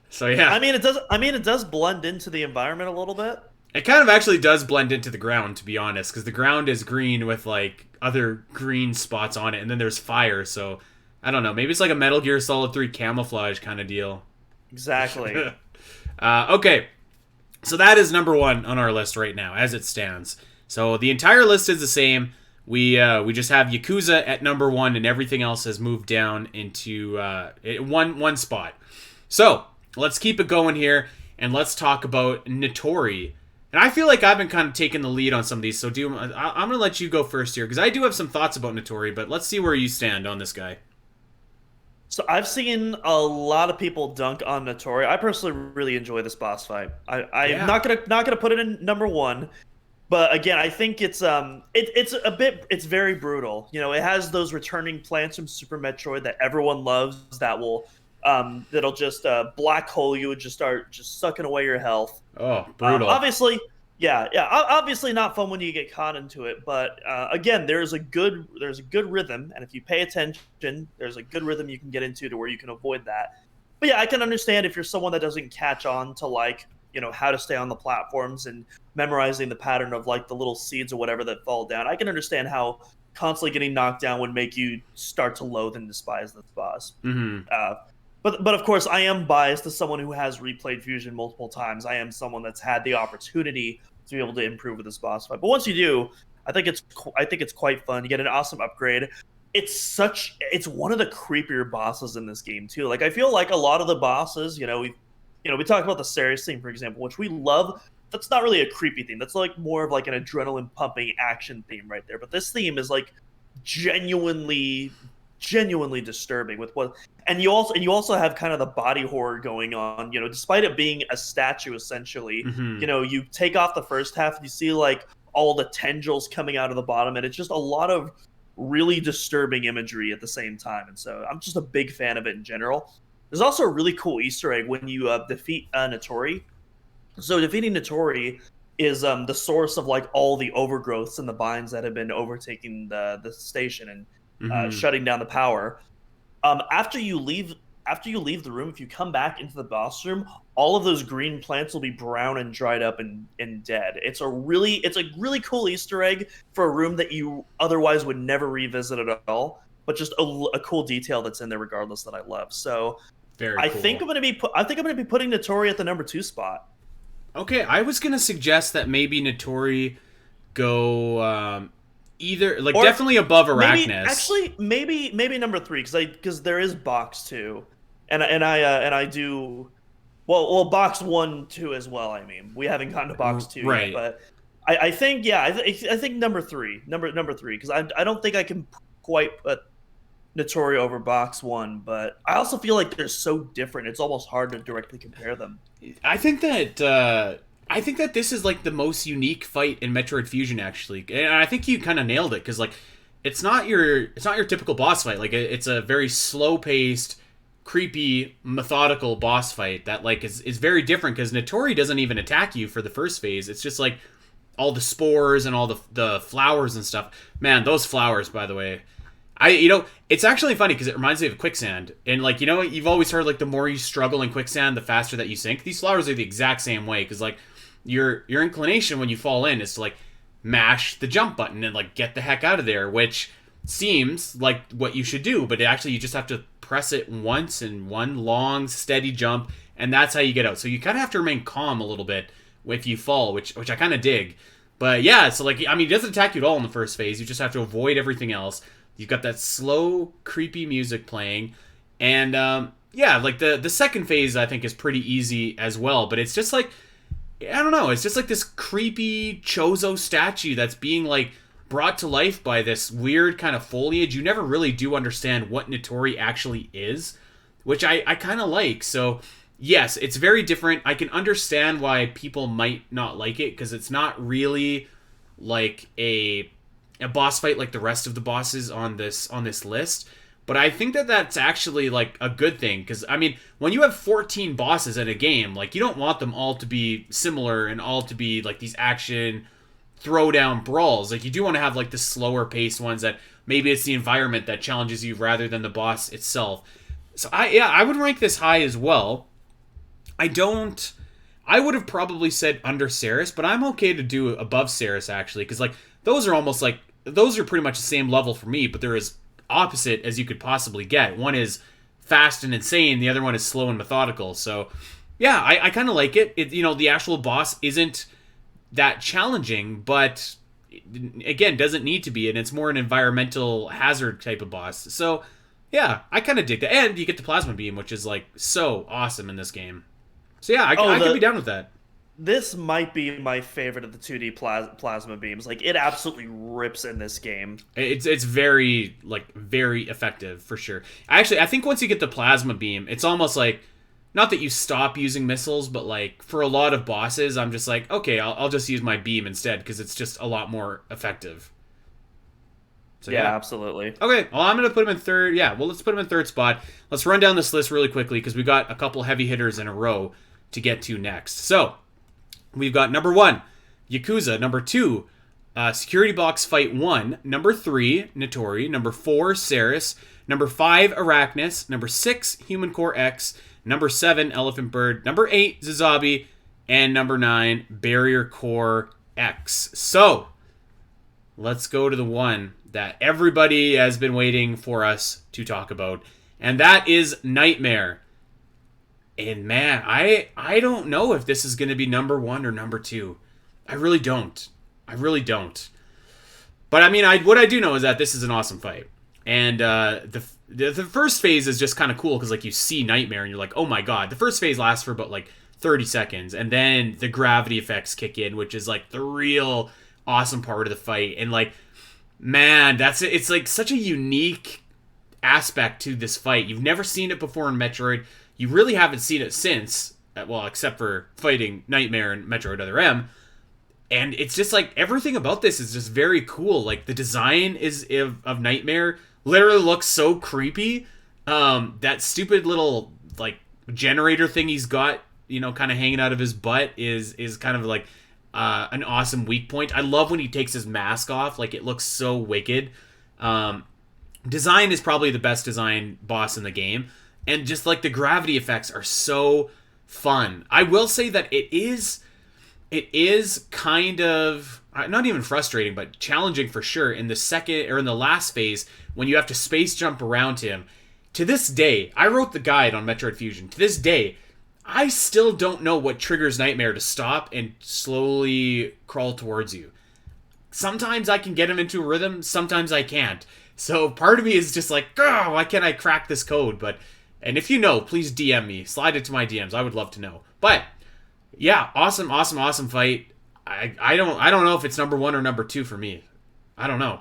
So yeah, I mean, it does blend into the environment a little bit. it kind of actually does blend into the ground, to be honest, because the ground is green with like other green spots on it, and then there's fire. So I don't know. Maybe it's like a Metal Gear Solid 3 camouflage kind of deal. Exactly. Okay, so that is number 1 on our list right now, as it stands. So the entire list is the same. We just have Yakuza at number 1, and everything else has moved down into one spot. So let's keep it going here, and let's talk about Notori. And I feel like I've been kind of taking the lead on some of these, so I'm going to let you go first here, because I do have some thoughts about Notori, but let's see where you stand on this guy. So I've seen a lot of people dunk on Notori. I personally really enjoy this boss fight. I'm Yeah. not gonna put it in number 1, but again, I think it's very brutal. You know, it has those returning plants from Super Metroid that everyone loves. That'll just black hole you and just start sucking away your health. Oh, brutal. Obviously, obviously not fun when you get caught into it, but again, there's a good rhythm, and if you pay attention, there's a good rhythm you can get into to where you can avoid that. But yeah, I can understand if you're someone that doesn't catch on to like, you know, how to stay on the platforms and memorizing the pattern of like the little seeds or whatever that fall down. I can understand how constantly getting knocked down would make you start to loathe and despise this boss. Mm-hmm. But of course, I am biased as someone who has replayed Fusion multiple times. I am someone that's had the opportunity to be able to improve with this boss fight. But once you do, I think it's quite fun. You get an awesome upgrade. It's one of the creepier bosses in this game too. Like I feel like a lot of the bosses, we talked about the Serris theme, for example, which we love. That's not really a creepy theme. That's like more of like an adrenaline pumping action theme right there. But this theme is like genuinely disturbing with what, and you also have kind of the body horror going on, despite it being a statue essentially. Mm-hmm. You take off the first half and you see like all the tendrils coming out of the bottom, and it's just a lot of really disturbing imagery at the same time. And so I'm just a big fan of it in general. There's also a really cool Easter egg when you defeat Notori. So defeating Notori is the source of like all the overgrowths and the vines that have been overtaking the station and shutting down the power. After you leave the room, if you come back into the boss room, all of those green plants will be brown and dried up and dead. It's a really cool Easter egg for a room that you otherwise would never revisit at all, but just a cool detail that's in there regardless that I love. So I think I'm gonna be putting Notori at the number 2 spot. Okay, I was gonna suggest that maybe Notori go either like definitely above Arachnus. Maybe number 3 because there is B.O.X too, and I do well B.O.X 1, 2 as well. I mean, we haven't gotten to B.O.X 2 right. yet, but I think I think number 3 because I don't think I can quite put Notori over B.O.X 1, but I also feel like they're so different. It's almost hard to directly compare them. I think that this is like the most unique fight in Metroid Fusion, actually, and I think you kind of nailed it because like it's not your typical boss fight. Like it's a very slow paced, creepy, methodical boss fight that like is very different because Notori doesn't even attack you for the first phase. It's just like all the spores and all the flowers and stuff. Man, those flowers, by the way. It's actually funny because it reminds me of quicksand. And, like, you've always heard, like, the more you struggle in quicksand, the faster that you sink. These flowers are the exact same way because, like, your inclination when you fall in is to, like, mash the jump button and, like, get the heck out of there, which seems like what you should do. But actually, you just have to press it once in one long, steady jump, and that's how you get out. So you kind of have to remain calm a little bit if you fall, which I kind of dig. But, yeah, so, like, I mean, it doesn't attack you at all in the first phase. You just have to avoid everything else. You've got that slow, creepy music playing, and yeah, like the second phase I think is pretty easy as well, but it's just like, I don't know, it's just like this creepy Chozo statue that's being like brought to life by this weird kind of foliage. You never really do understand what Notori actually is, which I kind of like. So yes, it's very different. I can understand why people might not like it, because it's not really like a boss fight like the rest of the bosses on this list. But I think that that's actually like a good thing, because I mean, when you have 14 bosses in a game, like you don't want them all to be similar and all to be like these action throwdown brawls. Like you do want to have like the slower paced ones that maybe it's the environment that challenges you rather than the boss itself. So I would rank this high as well. I would have probably said under Serris, but I'm okay to do above Serris actually, because like those are pretty much the same level for me, but they're as opposite as you could possibly get. One is fast and insane, the other one is slow and methodical. So yeah, I kind of like it. The actual boss isn't that challenging, but again, doesn't need to be, and it's more an environmental hazard type of boss. So yeah, I kind of dig that. And you get the plasma beam, which is like so awesome in this game. So yeah, I could be down with that. This might be my favorite of the 2D plasma beams. Like, it absolutely rips in this game. It's very effective for sure. Actually, I think once you get the plasma beam, it's almost like, not that you stop using missiles, but like for a lot of bosses, I'm just like, okay, I'll just use my beam instead, because it's just a lot more effective. So, yeah, absolutely. Okay, well, I'm going to put him in third. Yeah, well, let's put him in third spot. Let's run down this list really quickly, because we got a couple heavy hitters in a row to get to next. So, we've got number 1, Yakuza. Number 2, Security Box Fight 1. Number 3, Notori. Number 4, Serris. Number 5, Arachnus. Number 6, Human Core X. Number 7, Elephant Bird. Number 8, Zazabi. And number 9, Barrier Core X. So, let's go to the one that everybody has been waiting for us to talk about. And that is Nightmare. And man, I don't know if this is going to be number 1 or number 2. I really don't. But I mean, what I do know is that this is an awesome fight. And the first phase is just kind of cool, because like you see Nightmare and you're like, oh my god. The first phase lasts for about like 30 seconds. And then the gravity effects kick in, which is like the real awesome part of the fight. And like, man, it's like such a unique aspect to this fight. You've never seen it before in Metroid. You really haven't seen it since, well, except for fighting Nightmare and Metroid Other M. And it's just like, everything about this is just very cool. Like, the design of Nightmare literally looks so creepy. That stupid little, like, generator thing he's got, kind of hanging out of his butt is kind of like an awesome weak point. I love when he takes his mask off. Like, it looks so wicked. Design is probably the best design boss in the game. And just like the gravity effects are so fun. I will say that it is kind of not even frustrating, but challenging for sure in the last phase when you have to space jump around him. To this day, I wrote the guide on Metroid Fusion. To this day, I still don't know what triggers Nightmare to stop and slowly crawl towards you. Sometimes I can get him into a rhythm, sometimes I can't. So part of me is just like, oh, why can't I crack this code? And if you know, please DM me. Slide it to my DMs. I would love to know. But yeah, awesome fight. I don't know if it's number 1 or number 2 for me. I don't know.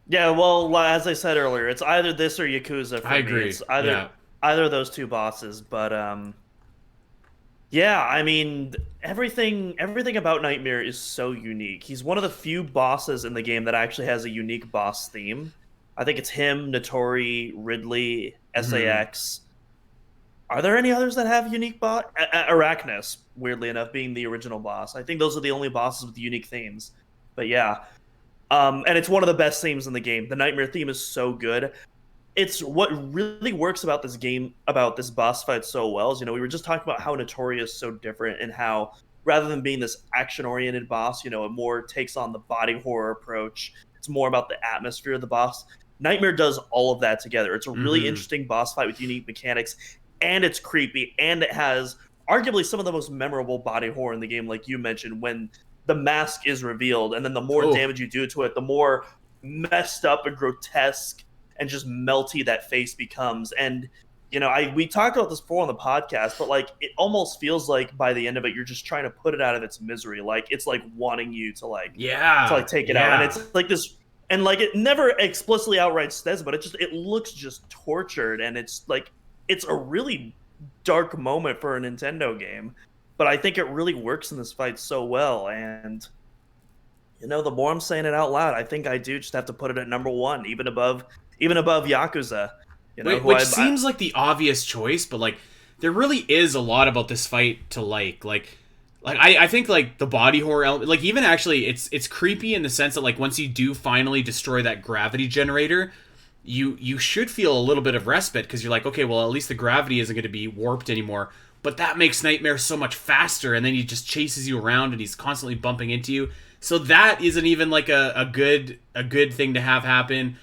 Yeah, well, as I said earlier, it's either this or Yakuza for me. I agree. It's either of those two bosses. But yeah, I mean, everything about Nightmare is so unique. He's one of the few bosses in the game that actually has a unique boss theme. I think it's him, Notori, Ridley, SAX. Are there any others that have unique boss? Arachnus, weirdly enough, being the original boss. I think those are the only bosses with unique themes. But yeah. And it's one of the best themes in the game. The Nightmare theme is so good. It's what really works about this game, about this boss fight so well, is, we were just talking about how Notori is so different, and how rather than being this action-oriented boss, it more takes on the body horror approach. It's more about the atmosphere of the boss. Nightmare does all of that together. It's a really interesting boss fight with unique mechanics, and it's creepy, and it has arguably some of the most memorable body horror in the game, like you mentioned, when the mask is revealed, and then the more damage you do to it, the more messed up and grotesque and just melty that face becomes. And we talked about this before on the podcast, but like it almost feels like by the end of it, you're just trying to put it out of its misery. Like it's like wanting you to like take it out, and it's like this, and like it never explicitly outright says, but it looks just tortured, and it's like it's a really dark moment for a Nintendo game, but I think it really works in this fight so well. And the more I'm saying it out loud, I think I do just have to put it at number one, even above Yakuza. Which seems like the obvious choice, but like there really is a lot about this fight to like. I think like the body horror element, like even actually it's creepy in the sense that like once you do finally destroy that gravity generator, you should feel a little bit of respite because you're like, okay, well at least the gravity isn't going to be warped anymore. But that makes Nightmare so much faster, and then he just chases you around and he's constantly bumping into you. So that isn't even like a good thing to have happen.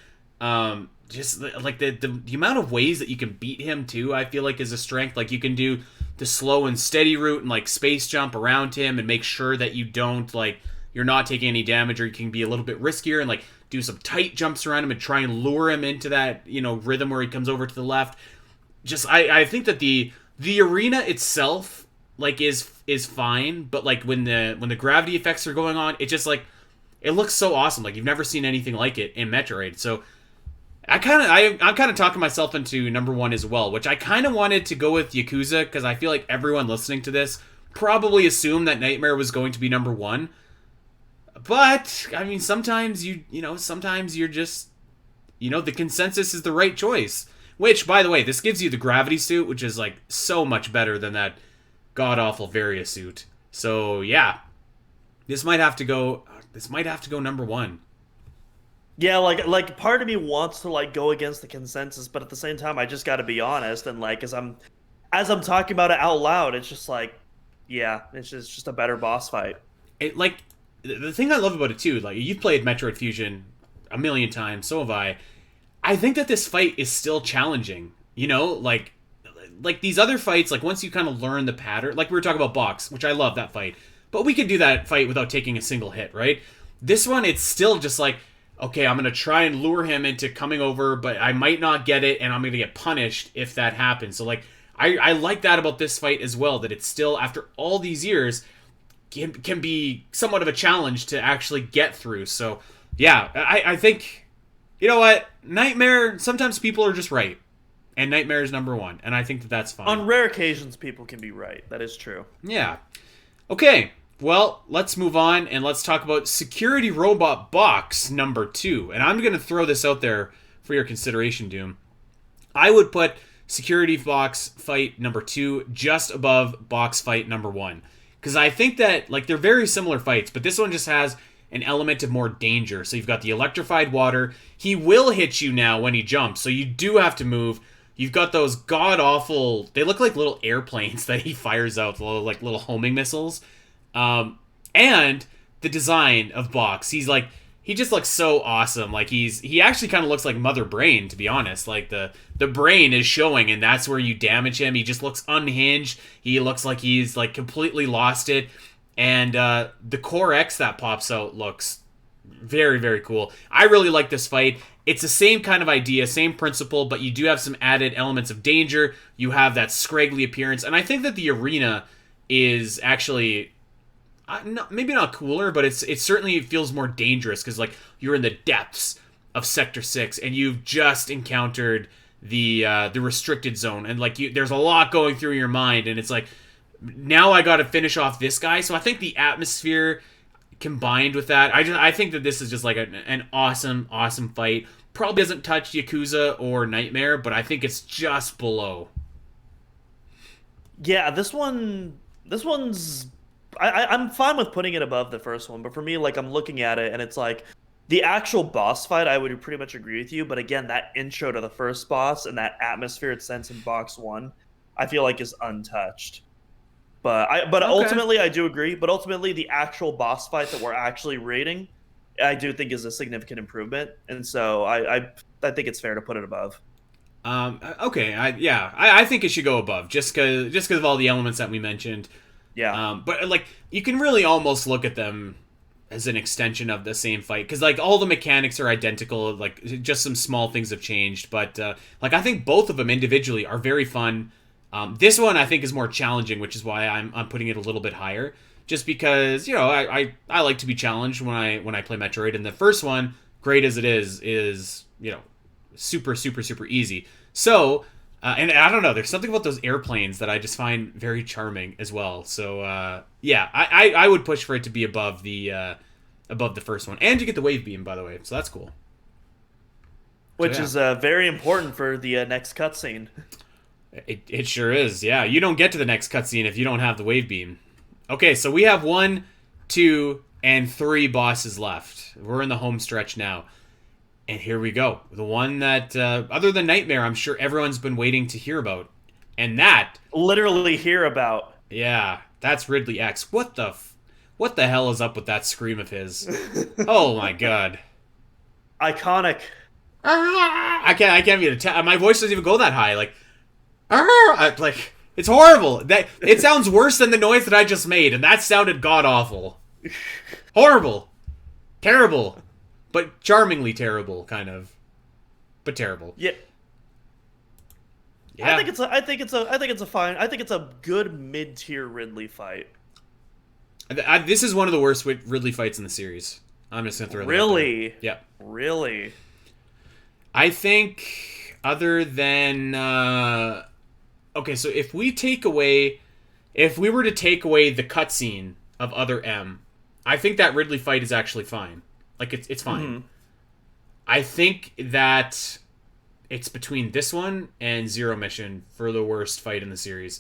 Just like the amount of ways that you can beat him too, I feel like is a strength. Like you can do the slow and steady route and like space jump around him and make sure that you're not taking any damage, or you can be a little bit riskier and like do some tight jumps around him and try and lure him into that rhythm where he comes over to the left. Just I think that the arena itself like is fine, but like when the gravity effects are going on, it just like it looks so awesome. Like you've never seen anything like it in Metroid. So I'm kind of talking myself into number one as well, which I kind of wanted to go with Yakuza because I feel like everyone listening to this probably assumed that Nightmare was going to be number one. But I mean, sometimes sometimes you're just the consensus is the right choice. Which, by the way, this gives you the gravity suit, which is like so much better than that god awful Varia suit. So yeah, this might have to go number one. Yeah, like part of me wants to like go against the consensus, but at the same time, I just got to be honest. And like as I'm talking about it out loud, it's just like, yeah, it's just a better boss fight. It like the thing I love about it too, like you've played Metroid Fusion a million times, so have I. I think that this fight is still challenging. Like these other fights, like once you kind of learn the pattern, like we were talking about B.O.X, which I love that fight, but we could do that fight without taking a single hit, right? This one, it's still just like, okay, I'm going to try and lure him into coming over, but I might not get it, and I'm going to get punished if that happens. So, like, I like that about this fight as well, that it's still, after all these years, can be somewhat of a challenge to actually get through. So, yeah, I think, you know what? Nightmare, sometimes people are just right, and Nightmare is number one, and I think that that's fine. On rare occasions, people can be right. That is true. Yeah. Okay. Well, let's move on and let's talk about Security Robot B.O.X number 2. And I'm going to throw this out there for your consideration, Doom. I would put Security B.O.X fight number 2 just above B.O.X fight number 1. Because I think that, like, they're very similar fights, but this one just has an element of more danger. So you've got the electrified water. He will hit you now when he jumps, so you do have to move. You've got those god-awful... They look like little airplanes that he fires out, like little homing missiles. And the design of B.O.X, he just looks so awesome. Like he actually kind of looks like Mother Brain, to be honest. Like the brain is showing, and that's where you damage him. He just looks unhinged. He looks like he's like completely lost it. And the Core X that pops out looks very, very cool. I really like this fight. It's the same kind of idea, same principle, but you do have some added elements of danger. You have that scraggly appearance, and I think that the arena is actually... maybe not cooler, but it certainly feels more dangerous because like you're in the depths of Sector 6 and you've just encountered the restricted zone, and like there's a lot going through your mind, and it's like, now I got to finish off this guy. So I think the atmosphere combined with that, I think that this is just like an awesome fight. Probably doesn't touch Yakuza or Nightmare, but I think it's just below. Yeah, this one's. I'm fine with putting it above the first one, but for me, like, I'm looking at it, and it's like, the actual boss fight, I would pretty much agree with you, but again, that intro to the first boss and that atmosphere it sends in B.O.X 1, I feel like is untouched. But okay. Ultimately, I do agree, but ultimately, the actual boss fight that we're actually rating, I do think is a significant improvement, and so I think it's fair to put it above. Okay, I think it should go above, just because of all the elements that we mentioned. Yeah. But like you can really almost look at them as an extension of the same fight, because like all the mechanics are identical, like just some small things have changed, but like I think both of them individually are very fun. This one I think is more challenging, which is why I'm putting it a little bit higher, just because I like to be challenged when I play Metroid, and the first one, great as it is super super super easy. So and I don't know, there's something about those airplanes that I just find very charming as well. So yeah, I would push for it to be above the first one, and you get the wave beam, by the way, so that's cool. Which is very important for the next cutscene. It sure is, yeah. You don't get to the next cutscene if you don't have the wave beam. Okay, so we have 1, 2, and 3 bosses left. We're in the home stretch now. And here we go. The one that, other than Nightmare, I'm sure everyone's been waiting to hear about. And that... Literally hear about. Yeah, that's Ridley X. What the hell is up with that scream of his? Oh my god. Iconic. I can't even... my voice doesn't even go that high. Like... like, it's horrible. It sounds worse than the noise that I just made, and that sounded god-awful. Horrible. Terrible. But charmingly terrible, kind of. But terrible. Yeah. Yeah. I think it's a good mid-tier Ridley fight. This is one of the worst Ridley fights in the series. I'm just gonna throw that out there. Really? Yeah. Really? I think other than okay, so if we were to take away the cutscene of Other M, I think that Ridley fight is actually fine. Like, it's fine. Mm-hmm. I think that it's between this one and Zero Mission for the worst fight in the series.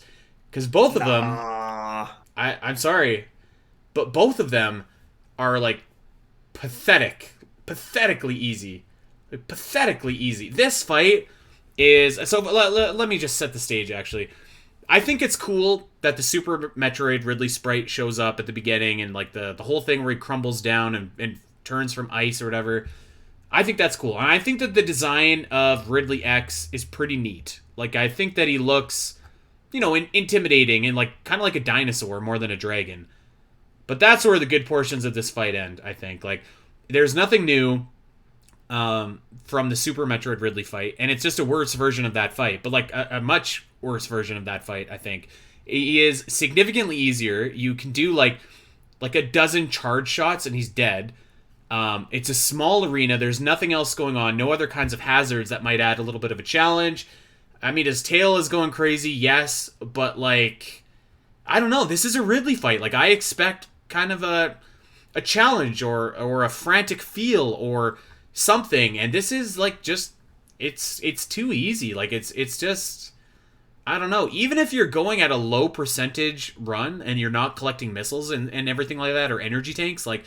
Because both of them... I'm sorry, but both of them are, like, pathetically easy. Pathetically easy. This fight is... So, let me just set the stage, actually. I think it's cool that the Super Metroid Ridley sprite shows up at the beginning, and, like, the whole thing where he crumbles down and turns from ice or whatever. I think that's cool. And I think that the design of Ridley X is pretty neat. Like, I think that he looks, intimidating and, like, kind of like a dinosaur more than a dragon. But that's where the good portions of this fight end, I think. Like, there's nothing new from the Super Metroid Ridley fight, and it's just a worse version of that fight. But, like, a much worse version of that fight, I think. He is significantly easier. You can do, like a dozen charge shots, and he's dead. It's a small arena. There's nothing else going on. No other kinds of hazards that might add a little bit of a challenge. I mean, his tail is going crazy, yes, but, like, I don't know. This is a Ridley fight. Like, I expect kind of a challenge or a frantic feel or something, and this is, like, just it's too easy. Like, it's just, I don't know. Even if you're going at a low percentage run and you're not collecting missiles and everything like that, or energy tanks, like,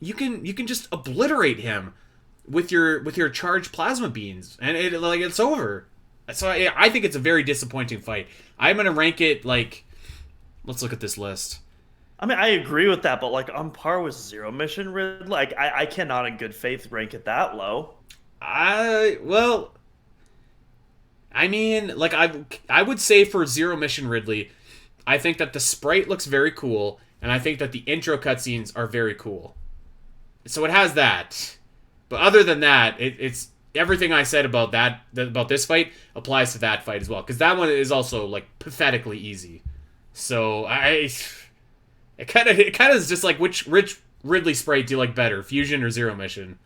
you can just obliterate him with your charged plasma beams, and it's over. So I think it's a very disappointing fight. I'm gonna rank it, like, let's look at this list. I mean, I agree with that, but, like, on par with Zero Mission, like, I cannot in good faith rank it that low. I mean, like, I would say for Zero Mission Ridley, I think that the sprite looks very cool, and I think that the intro cutscenes are very cool. So it has that. But other than that, it's everything I said about this fight applies to that fight as well, because that one is also, like, pathetically easy. So it kind of is just like, which Ridley sprite do you like better, Fusion or Zero Mission?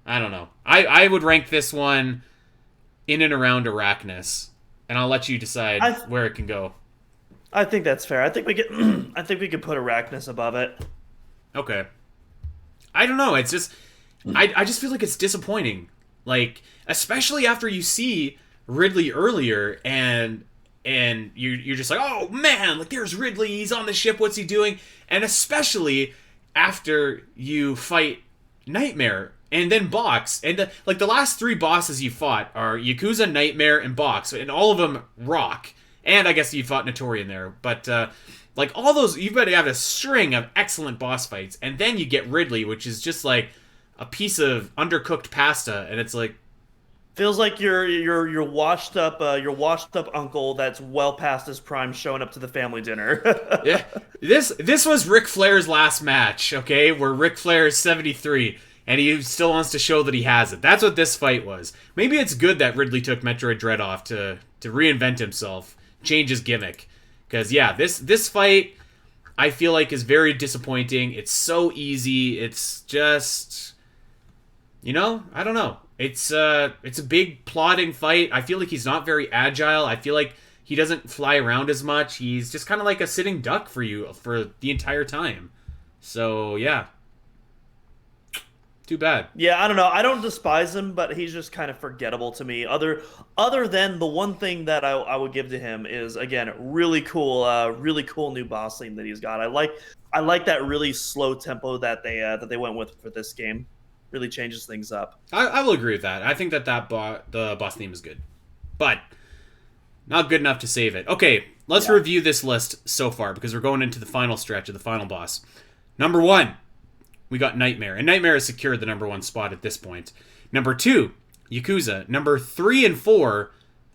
I don't know. I would rank this one in and around Arachnus, and I'll let you decide where it can go. I think that's fair. I think we could put Arachnus above it. Okay. I don't know. It's just, I just feel like it's disappointing. Like, especially after you see Ridley earlier, and you're just like, oh man, like, there's Ridley, he's on the ship, what's he doing? And especially after you fight Nightmare and then B.O.X. And the last 3 bosses you fought are Yakuza, Nightmare, and B.O.X. And all of them rock. And I guess you fought Notori in there, but like, all those, you've got to have a string of excellent boss fights, and then you get Ridley, which is just like a piece of undercooked pasta, and it's like, Feels like your washed up uncle that's well past his prime showing up to the family dinner. Yeah, this was Ric Flair's last match, okay? Where Ric Flair is 73 and he still wants to show that he has it. That's what this fight was. Maybe it's good that Ridley took Metroid Dread off to reinvent himself, change his gimmick. Because yeah, this fight I feel like is very disappointing. It's so easy. It's just, I don't know. It's a big plodding fight. I feel like he's not very agile. I feel like he doesn't fly around as much. He's just kind of like a sitting duck for you for the entire time. So, yeah. Too bad. Yeah, I don't know. I don't despise him, but he's just kind of forgettable to me. Other than the one thing that I would give to him is, again, really cool new boss theme that he's got. I like that really slow tempo that they went with for this game. Really changes things up. I will agree with that. I think that the boss theme is good, but not good enough to save it. Okay, let's review this list so far because we're going into the final stretch of the final boss. Number 1, we got Nightmare, and Nightmare has secured the number 1 spot at this point. Number 2, Yakuza. Number 3 and 4,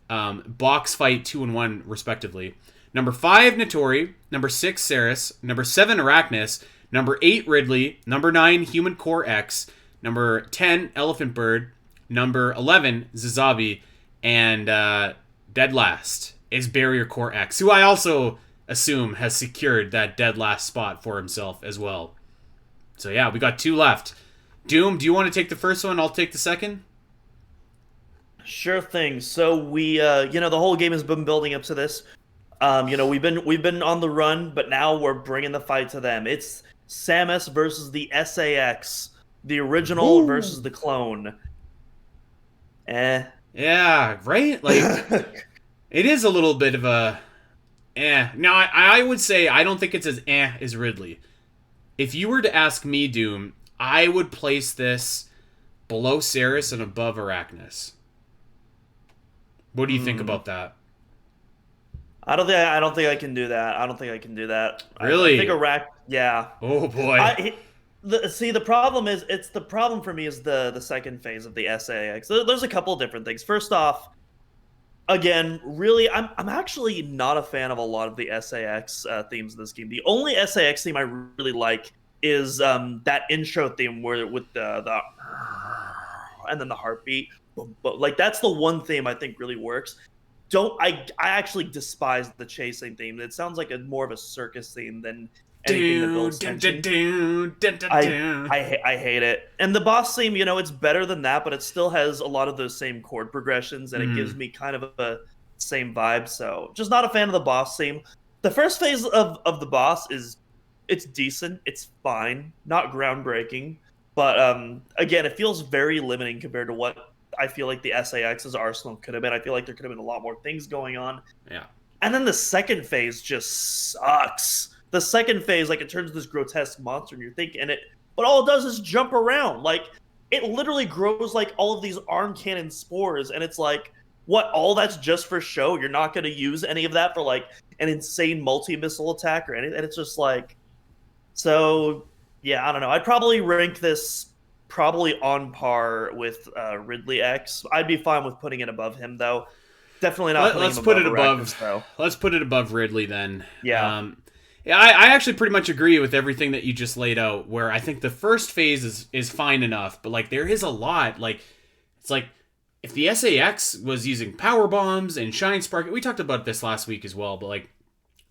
Box Fight 2 and 1 respectively. Number 5, Notori. Number 6, Serris. Number 7, Arachnus. Number 8, Ridley. Number 9, Human Core X. Number 10, Elephant Bird. Number 11, Zazabi. And dead last is Barrier Core X, who I also assume has secured that dead last spot for himself as well. So yeah, we got 2 left. Doom, do you want to take the first one? I'll take the second. Sure thing. So we, the whole game has been building up to this. We've been on the run, but now we're bringing the fight to them. It's Samus versus the SAX. The original versus the clone. Yeah, right? Like, it is a little bit of a Now, I would say I don't think it's as as Ridley. If you were to ask me, Doom, I would place this below Serris and above Arachnus. What do you think about that? I don't think I can do that. I don't think I can do that. Really? I think yeah. Oh boy. The problem is, the problem for me is the second phase of the SAX. There's a couple different things. First off, again, really, I'm actually not a fan of a lot of the SAX themes of this game. The only SAX theme I really like is that intro theme with the and then the heartbeat. But like that's the one theme I think really works. I actually despise the chasing theme. It sounds like more of a circus theme than anything that builds tension. I hate it. And the boss theme, it's better than that, but it still has a lot of those same chord progressions, and it gives me kind of a same vibe. So just not a fan of the boss theme. The first phase of the boss it's decent, it's fine, not groundbreaking, but again, it feels very limiting compared to what I feel like the SAX's arsenal could have been. I feel like there could have been a lot more things going on. Yeah. And then the second phase just sucks. The second phase, like, it turns into this grotesque monster, and you're thinking but all it does is jump around. Like, it literally grows like all of these arm cannon spores, and it's like, what? All that's just for show? You're not going to use any of that for like an insane multi-missile attack or anything? And it's just like, so yeah, I don't know. I'd probably rank this probably on par with Ridley X. I'd be fine with putting it above him, though. Definitely not. Let's put it above. Let's put it above Ridley then. Yeah. Yeah, I actually pretty much agree with everything that you just laid out, where I think the first phase is fine enough, but like there is a lot. Like, it's like if the SAX was using power bombs and shine spark, we talked about this last week as well, but like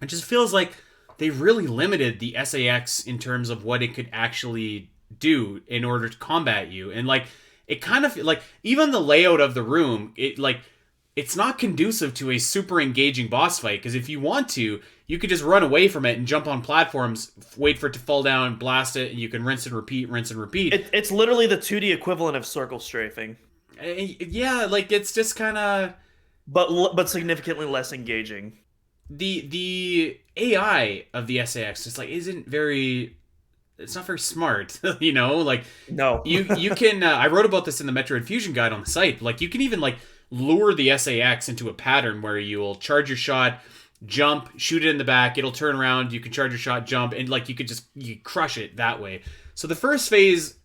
it just feels like they really limited the SAX in terms of what it could actually do in order to combat you. And like it kind of like even the layout of the room, it's not conducive to a super engaging boss fight, because if you want to, you could just run away from it and jump on platforms, wait for it to fall down, blast it, and you can rinse and repeat, rinse and repeat. It's literally the 2D equivalent of circle strafing. Yeah, like it's just kind of... But significantly less engaging. The AI of the SAX just like isn't very... It's not very smart, you know? Like, no. you can... I wrote about this in the Metroid Fusion guide on the site. Like, you can even like lure the SAX into a pattern where you will charge your shot, jump, shoot it in the back, it'll turn around, you can charge your shot, jump, and like you crush it that way. So the first phase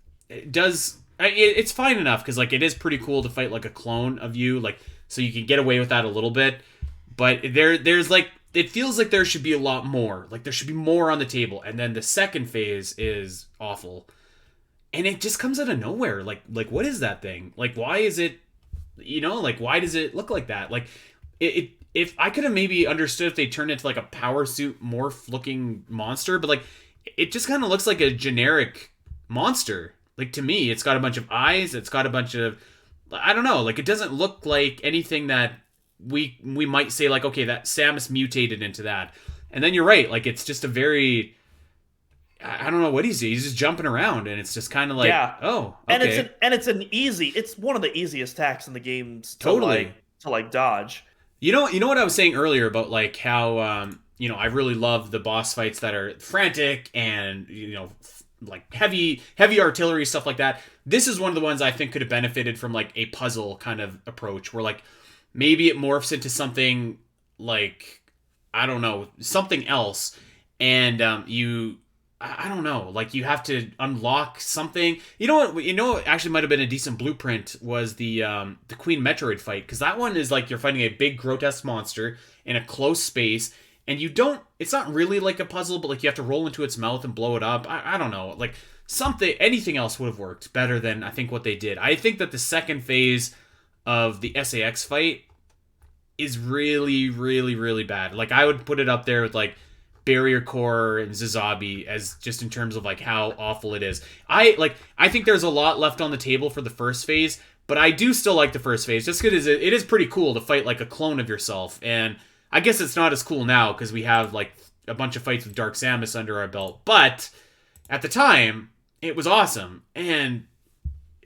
does It's fine enough because like it is pretty cool to fight like a clone of you, like so you can get away with that a little bit. But there's like it feels like there should be a lot more. Like there should be more on the table. And then the second phase is awful, and it just comes out of nowhere. Like what is that thing? Like why is it? Like why does it look like that? Like it if I could have maybe understood if they turned it into like a power suit morph looking monster, but like it just kind of looks like a generic monster. Like to me, it's got a bunch of eyes. It's got a bunch of, I don't know. Like it doesn't look like anything that we might say like, okay, that Samus mutated into that. And then you're right. Like it's just a very, I don't know what he's doing. He's just jumping around, and it's just kind of like, oh, okay. And it's one of the easiest attacks in the games to Totally. like dodge. You know what I was saying earlier about like how I really love the boss fights that are frantic and like heavy artillery stuff like that. This is one of the ones I think could have benefited from like a puzzle kind of approach where like maybe it morphs into something like I don't know, something else, and I don't know, like you have to unlock something. You know what actually might have been a decent blueprint was the Queen Metroid fight, because that one is like you're fighting a big grotesque monster in a close space, and it's not really like a puzzle, but like you have to roll into its mouth and blow it up. I don't know, like anything else would have worked better than I think what they did. I think that the second phase of the SAX fight is really, really, really bad. Like I would put it up there with like Barrier Core and Zazabi as just in terms of like how awful it is. I think there's a lot left on the table for the first phase, but I do still like the first phase just because it is pretty cool to fight like a clone of yourself. And I guess it's not as cool now because we have like a bunch of fights with Dark Samus under our belt, but at the time it was awesome. And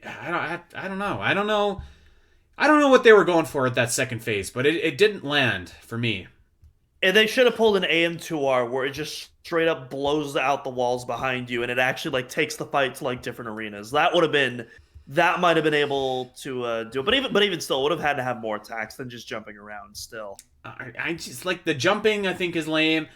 I don't know what they were going for at that second phase, but it didn't land for me. And they should have pulled an AM2R where it just straight up blows out the walls behind you, and it actually like takes the fight to like different arenas. That might have been able to do it. But even still, would have had to have more attacks than just jumping around. Still, I just like the jumping. I think is lame.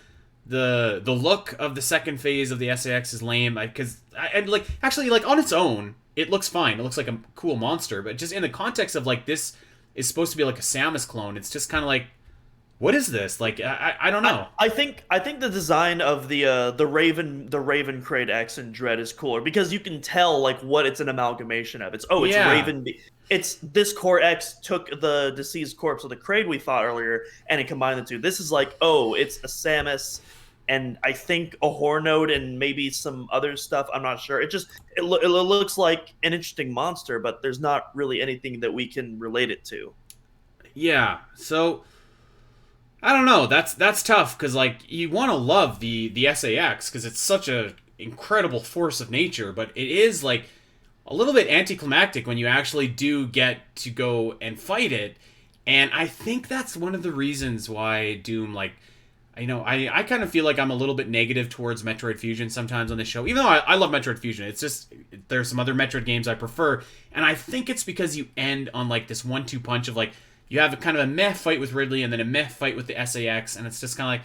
The look of the second phase of the SAX is lame because I like actually like on its own it looks fine. It looks like a cool monster, but just in the context of like this is supposed to be like a Samus clone, it's just kind of like. What is this? Like I don't know. I think the design of the Raven Crate X and Dread is cooler because you can tell like what it's an amalgamation of. It's Raven. It's this Core X took the deceased corpse of the Kraid we fought earlier and it combined the two. This is like it's a Samus and I think a Hornode and maybe some other stuff. I'm not sure. It looks like an interesting monster, but there's not really anything that we can relate it to. Yeah. So. I don't know. That's tough because like you want to love the SAX because it's such a incredible force of nature, but it is like a little bit anticlimactic when you actually do get to go and fight it. And I think that's one of the reasons why Doom like I kind of feel like I'm a little bit negative towards Metroid Fusion sometimes on this show, even though I love Metroid Fusion. It's just there's some other Metroid games I prefer, and I think it's because you end on like this 1-2 punch of like. You have a kind of a meh fight with Ridley and then a meh fight with the SAX, and it's just kind of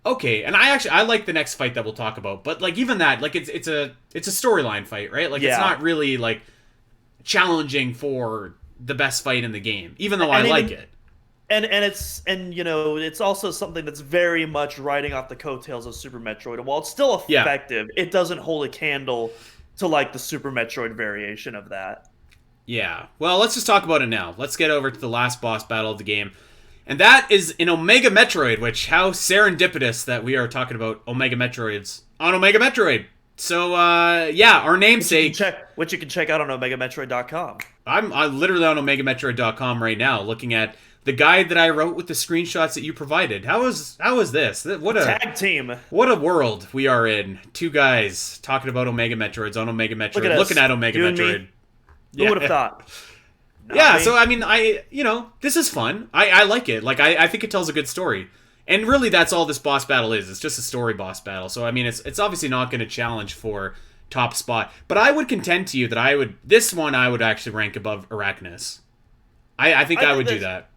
like, okay. And I like the next fight that we'll talk about, but like even that, like it's a storyline fight, right? Like it's not really like challenging for the best fight in the game, even though I like it. And it's also something that's very much riding off the coattails of Super Metroid. And while it's still effective, it doesn't hold a candle to like the Super Metroid variation of that. Yeah, well, let's just talk about it now. Let's get over to the last boss battle of the game. And that is in Omega Metroid, which, how serendipitous that we are talking about Omega Metroids on Omega Metroid. So, our namesake... Which you can check out on OmegaMetroid.com. I'm literally on OmegaMetroid.com right now, looking at the guide that I wrote with the screenshots that you provided. How is this? What a tag team. What a world we are in. Two guys talking about Omega Metroids on Omega Metroid, looking at Omega Metroid. Who would have thought? So I mean, this is fun. I like it. Like I think it tells a good story, and really that's all this boss battle is. It's just a story boss battle. So I mean, it's obviously not going to challenge for top spot. But I would contend to you that this one I would actually rank above Arachnus. I think I would do that.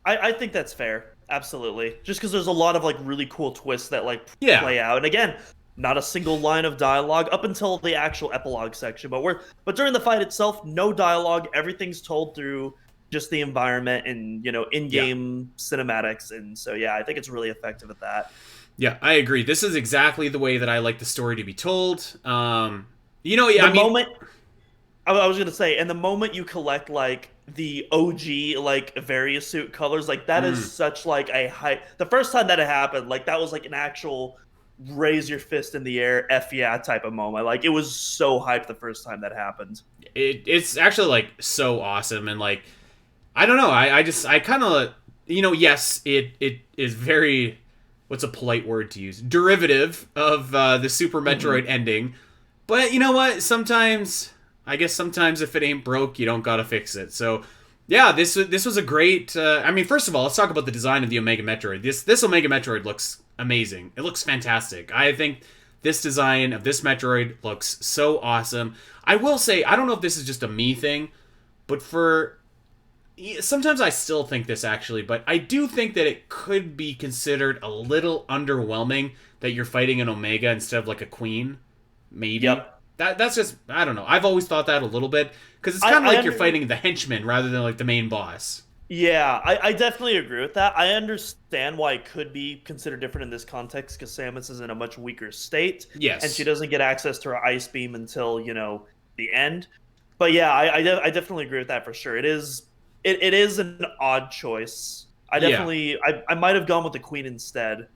I think that's fair. Absolutely. Just because there's a lot of like really cool twists that like play out, and again. Not a single line of dialogue up until the actual epilogue section. But during the fight itself, no dialogue. Everything's told through just the environment and in-game cinematics. And so yeah, I think it's really effective at that. Yeah, I agree. This is exactly the way that I like the story to be told. Moment I was gonna say, and the moment you collect like the OG like various suit colors, like that is such like a hype. The first time that it happened, like that was like an actual raise your fist in the air, F yeah type of moment. Like it was so hyped the first time that happened. It's actually like so awesome, and like I don't know, I kind of yes, it is very, what's a polite word to use, derivative of the Super Metroid ending, but you know what? Sometimes if it ain't broke, you don't gotta fix it. So yeah, this was a great. I mean, first of all, let's talk about the design of the Omega Metroid. This Omega Metroid looks amazing. It looks fantastic. I think this design of this Metroid looks so awesome. I will say, I don't know if this is just a me thing, but sometimes I still think this actually, but I do think that it could be considered a little underwhelming that you're fighting an Omega instead of like a Queen. Maybe. Yep. That's just, I don't know. I've always thought that a little bit, because it's kind of like you're fighting the henchman rather than like the main boss. Yeah, I definitely agree with that. I understand why it could be considered different in this context, because Samus is in a much weaker state. Yes. And she doesn't get access to her ice beam until, the end. But yeah, I definitely agree with that for sure. It is an odd choice. I might have gone with the Queen instead,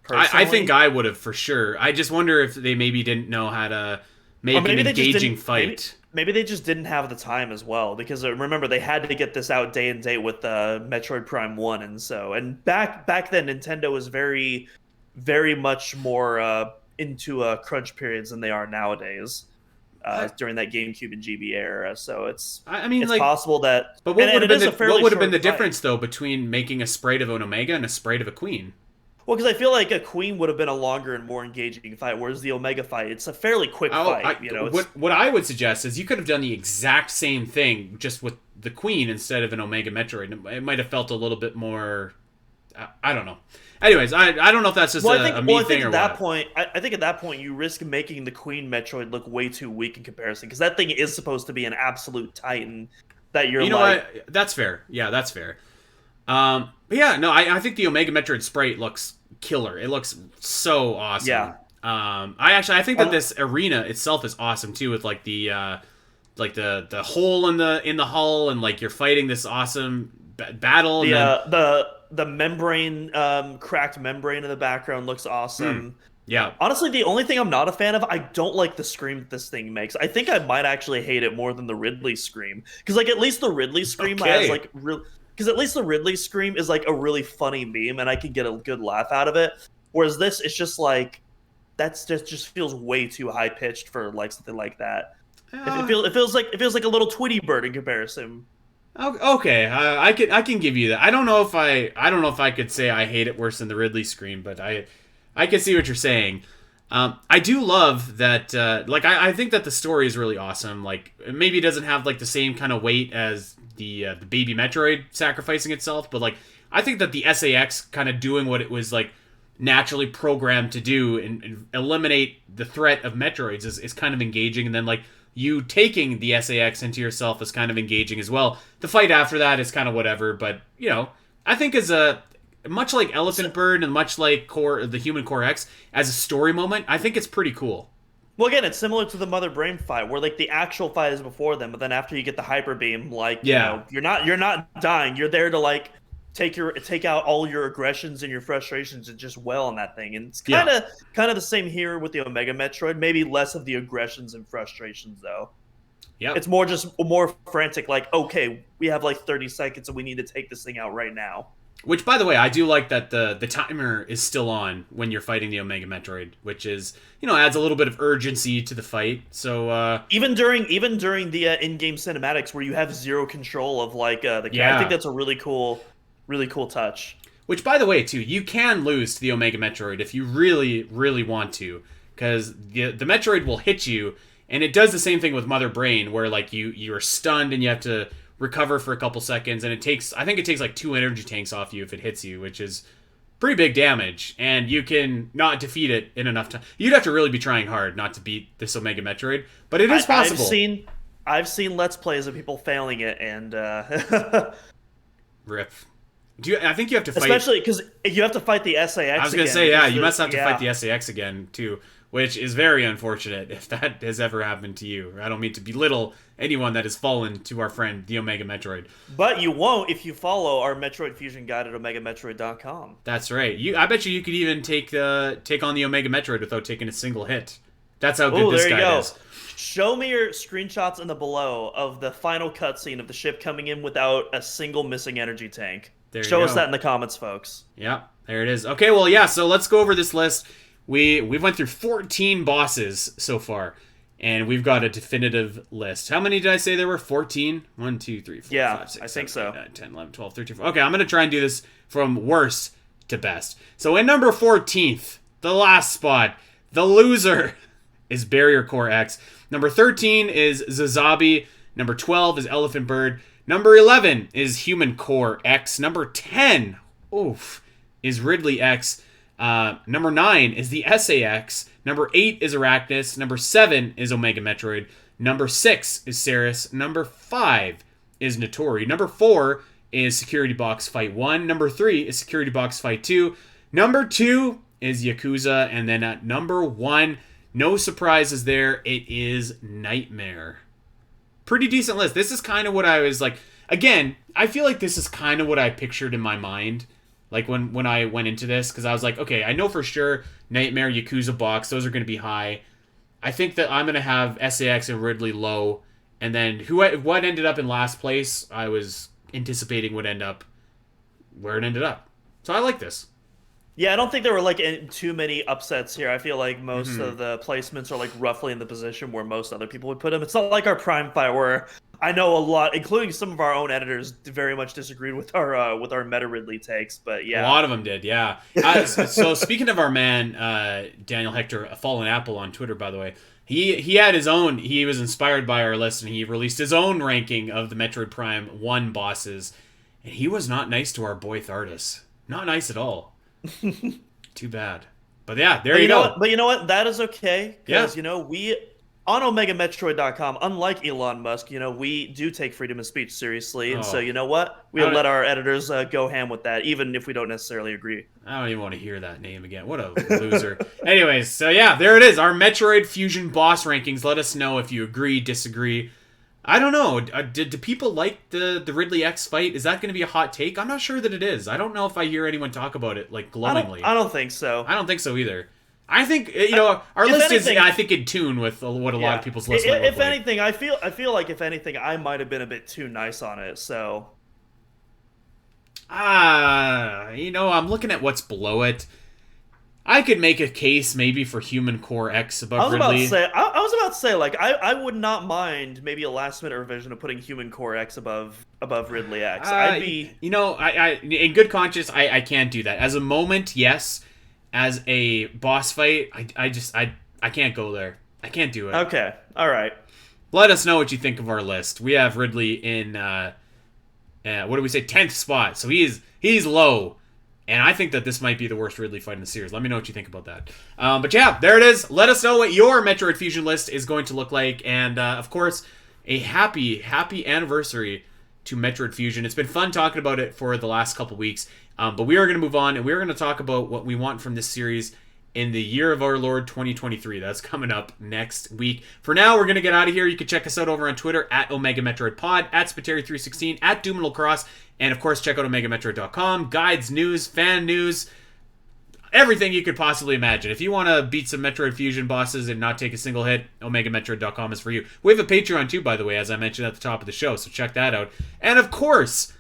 personally. I think I would have for sure. I just wonder if they maybe didn't know how to make an engaging fight. Maybe they just didn't have the time as well, because remember, they had to get this out day and date with Metroid Prime 1, and back then Nintendo was very, very much more into crunch periods than they are nowadays. During that GameCube and GB era, so it's possible that. But what would have been the difference though between making a sprite of an Omega and a sprite of a Queen? Well, because I feel like a Queen would have been a longer and more engaging fight, whereas the Omega fight, it's a fairly quick fight. What I would suggest is you could have done the exact same thing just with the Queen instead of an Omega Metroid. It might have felt a little bit more. I don't know. Anyways, I don't know if that's just a me thing or what. I think at that point you risk making the Queen Metroid look way too weak in comparison, because that thing is supposed to be an absolute titan. That you're what? That's fair. Yeah, that's fair. But yeah, no, I think the Omega Metroid sprite looks killer. It looks so awesome. Yeah. I think that this arena itself is awesome too, with like the hole in the hull, and like you're fighting this awesome battle. The membrane, cracked membrane in the background looks awesome. Yeah. Honestly, the only thing I'm not a fan of, I don't like the scream that this thing makes. I think I might actually hate it more than the Ridley scream, because like at least the Ridley scream has like real. Because at least the Ridley scream is like a really funny meme, and I can get a good laugh out of it. Whereas this, it's just like just feels way too high pitched for like something like that. It feels like a little Tweety bird in comparison. Okay, I can give you that. I don't know if I could say I hate it worse than the Ridley scream, but I can see what you're saying. I do love that. I think that the story is really awesome. Like, maybe it doesn't have like the same kind of weight as the baby Metroid sacrificing itself, but like I think that the SAX kind of doing what it was like naturally programmed to do and eliminate the threat of Metroids is kind of engaging, and then like you taking the SAX into yourself is kind of engaging as well. The fight after that is kind of whatever, but I think as a much like Elephant Bird and much like the Human Core X, as a story moment, I think it's pretty cool. Well, again, it's similar to the Mother Brain fight, where like the actual fight is before them, but then after you get the hyper beam, like you're not dying. You're there to like take out all your aggressions and your frustrations and just well on that thing. And it's kind of the same here with the Omega Metroid. Maybe less of the aggressions and frustrations though. Yeah, it's more frantic. Like, okay, we have like 30 seconds and we need to take this thing out right now. Which, by the way, I do like that the timer is still on when you're fighting the Omega Metroid, which is, adds a little bit of urgency to the fight. So even during the in-game cinematics where you have zero control of like the I think that's a really cool touch. Which, by the way, too, you can lose to the Omega Metroid if you really, really want to, because the Metroid will hit you, and it does the same thing with Mother Brain, where like you're stunned and you have to recover for a couple seconds, and I think it takes like 2 energy tanks off you if it hits you, which is pretty big damage, and you can not defeat it in enough time. You'd have to really be trying hard not to beat this Omega Metroid, but it is possible. I've seen Let's Plays of people failing it, and Rip. I think you have to fight... Especially because you have to fight the SAX again. I was going to say, yeah, you must have to fight the SAX again, too, which is very unfortunate if that has ever happened to you. I don't mean to belittle anyone that has fallen to our friend, the Omega Metroid. But you won't if you follow our Metroid Fusion guide at OmegaMetroid.com. That's right. I bet you could even take on the Omega Metroid without taking a single hit. That's how good this guy is. Show me your screenshots in the below of the final cutscene of the ship coming in without a single missing energy tank. Show us that in the comments, folks. Yeah, there it is. Okay, well, yeah, so let's go over this list. We've went through 14 bosses so far, and we've got a definitive list. How many did I say there were? 14? 1, 2, 3, 4, 5, 6, 7, 8, 9, 10, 11, 12, 13, 14. Okay, I'm going to try and do this from worst to best. So in number 14th, the last spot, the loser is Barrier Core X. Number 13 is Zazabi. Number 12 is Elephant Bird. Number 11 is Human Core X. Number 10, is Ridley X. Number 9 is the SAX. Number 8 is Arachnus. Number 7 is Omega Metroid. Number 6 is Serris. Number 5 is Notori. Number 4 is Security Box Fight 1. Number 3 is Security Box Fight 2. Number 2 is Yakuza. And then at number 1, no surprises there, it is Nightmare. Pretty decent list. This is kind of what I was like... Again, I feel like this is kind of what I pictured in my mind. Like when I went into this, because I was like, okay, I know for sure Nightmare, Yakuza Box, those are going to be high. I think that I'm going to have SAX and Ridley low. And then what ended up in last place, I was anticipating would end up where it ended up. So I like this. Yeah, I don't think there were like too many upsets here. I feel like most of the placements are like roughly in the position where most other people would put them. It's not like our Prime Fight where I know a lot, including some of our own editors, very much disagreed with our Meta Ridley takes. But yeah, a lot of them did. Yeah. So speaking of our man Daniel Hector, a Fallen Apple on Twitter, by the way, he had his own. He was inspired by our list, and he released his own ranking of the Metroid Prime 1 bosses, and he was not nice to our boy Thardus. Not nice at all. Too bad. But yeah, there you go. But you know what? That is okay. Because, we, on OmegaMetroid.com, unlike Elon Musk, we do take freedom of speech seriously. And so, you know what? We'll let our editors go ham with that, even if we don't necessarily agree. I don't even want to hear that name again. What a loser. Anyways, so yeah, there it is. Our Metroid Fusion boss rankings. Let us know if you agree, disagree. I don't know. Do people like the Ridley X fight? Is that going to be a hot take? I'm not sure that it is. I don't know if I hear anyone talk about it like glowingly. I don't think so. I don't think so either. I think our list is, I think, in tune with what a lot of people's lists might look like. Anything, I feel like if anything, I might have been a bit too nice on it. So, I'm looking at what's below it. I could make a case maybe for Human Core X above Ridley. I was about to say, like, I would not mind maybe a last-minute revision of putting Human Core X above Ridley X. I'd be... I in good conscience, I can't do that. As a moment, yes. As a boss fight, I can't go there. I can't do it. Okay, all right. Let us know what you think of our list. We have Ridley in, what do we say, 10th spot. So he's low. And I think that this might be the worst Ridley fight in the series. Let me know what you think about that. But yeah, there it is. Let us know what your Metroid Fusion list is going to look like. And, of course, a happy anniversary to Metroid Fusion. It's been fun talking about it for the last couple weeks. But we are going to move on, and we are going to talk about what we want from this series in the year of our Lord 2023. That's coming up next week. For now, we're going to get out of here. You can check us out over on Twitter at Omega Metroid Pod, at Spiteri316, at Doominal Cross, and of course, check out OmegaMetroid.com. Guides, news, fan news, everything you could possibly imagine. If you want to beat some Metroid Fusion bosses and not take a single hit, OmegaMetroid.com is for you. We have a Patreon too, by the way, as I mentioned at the top of the show, so check that out. And of course,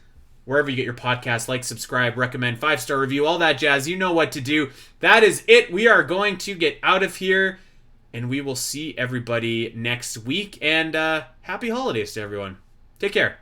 wherever you get your podcast, like, subscribe, recommend, 5-star review, all that jazz. You know what to do. That is it. We are going to get out of here, and we will see everybody next week. And happy holidays to everyone. Take care.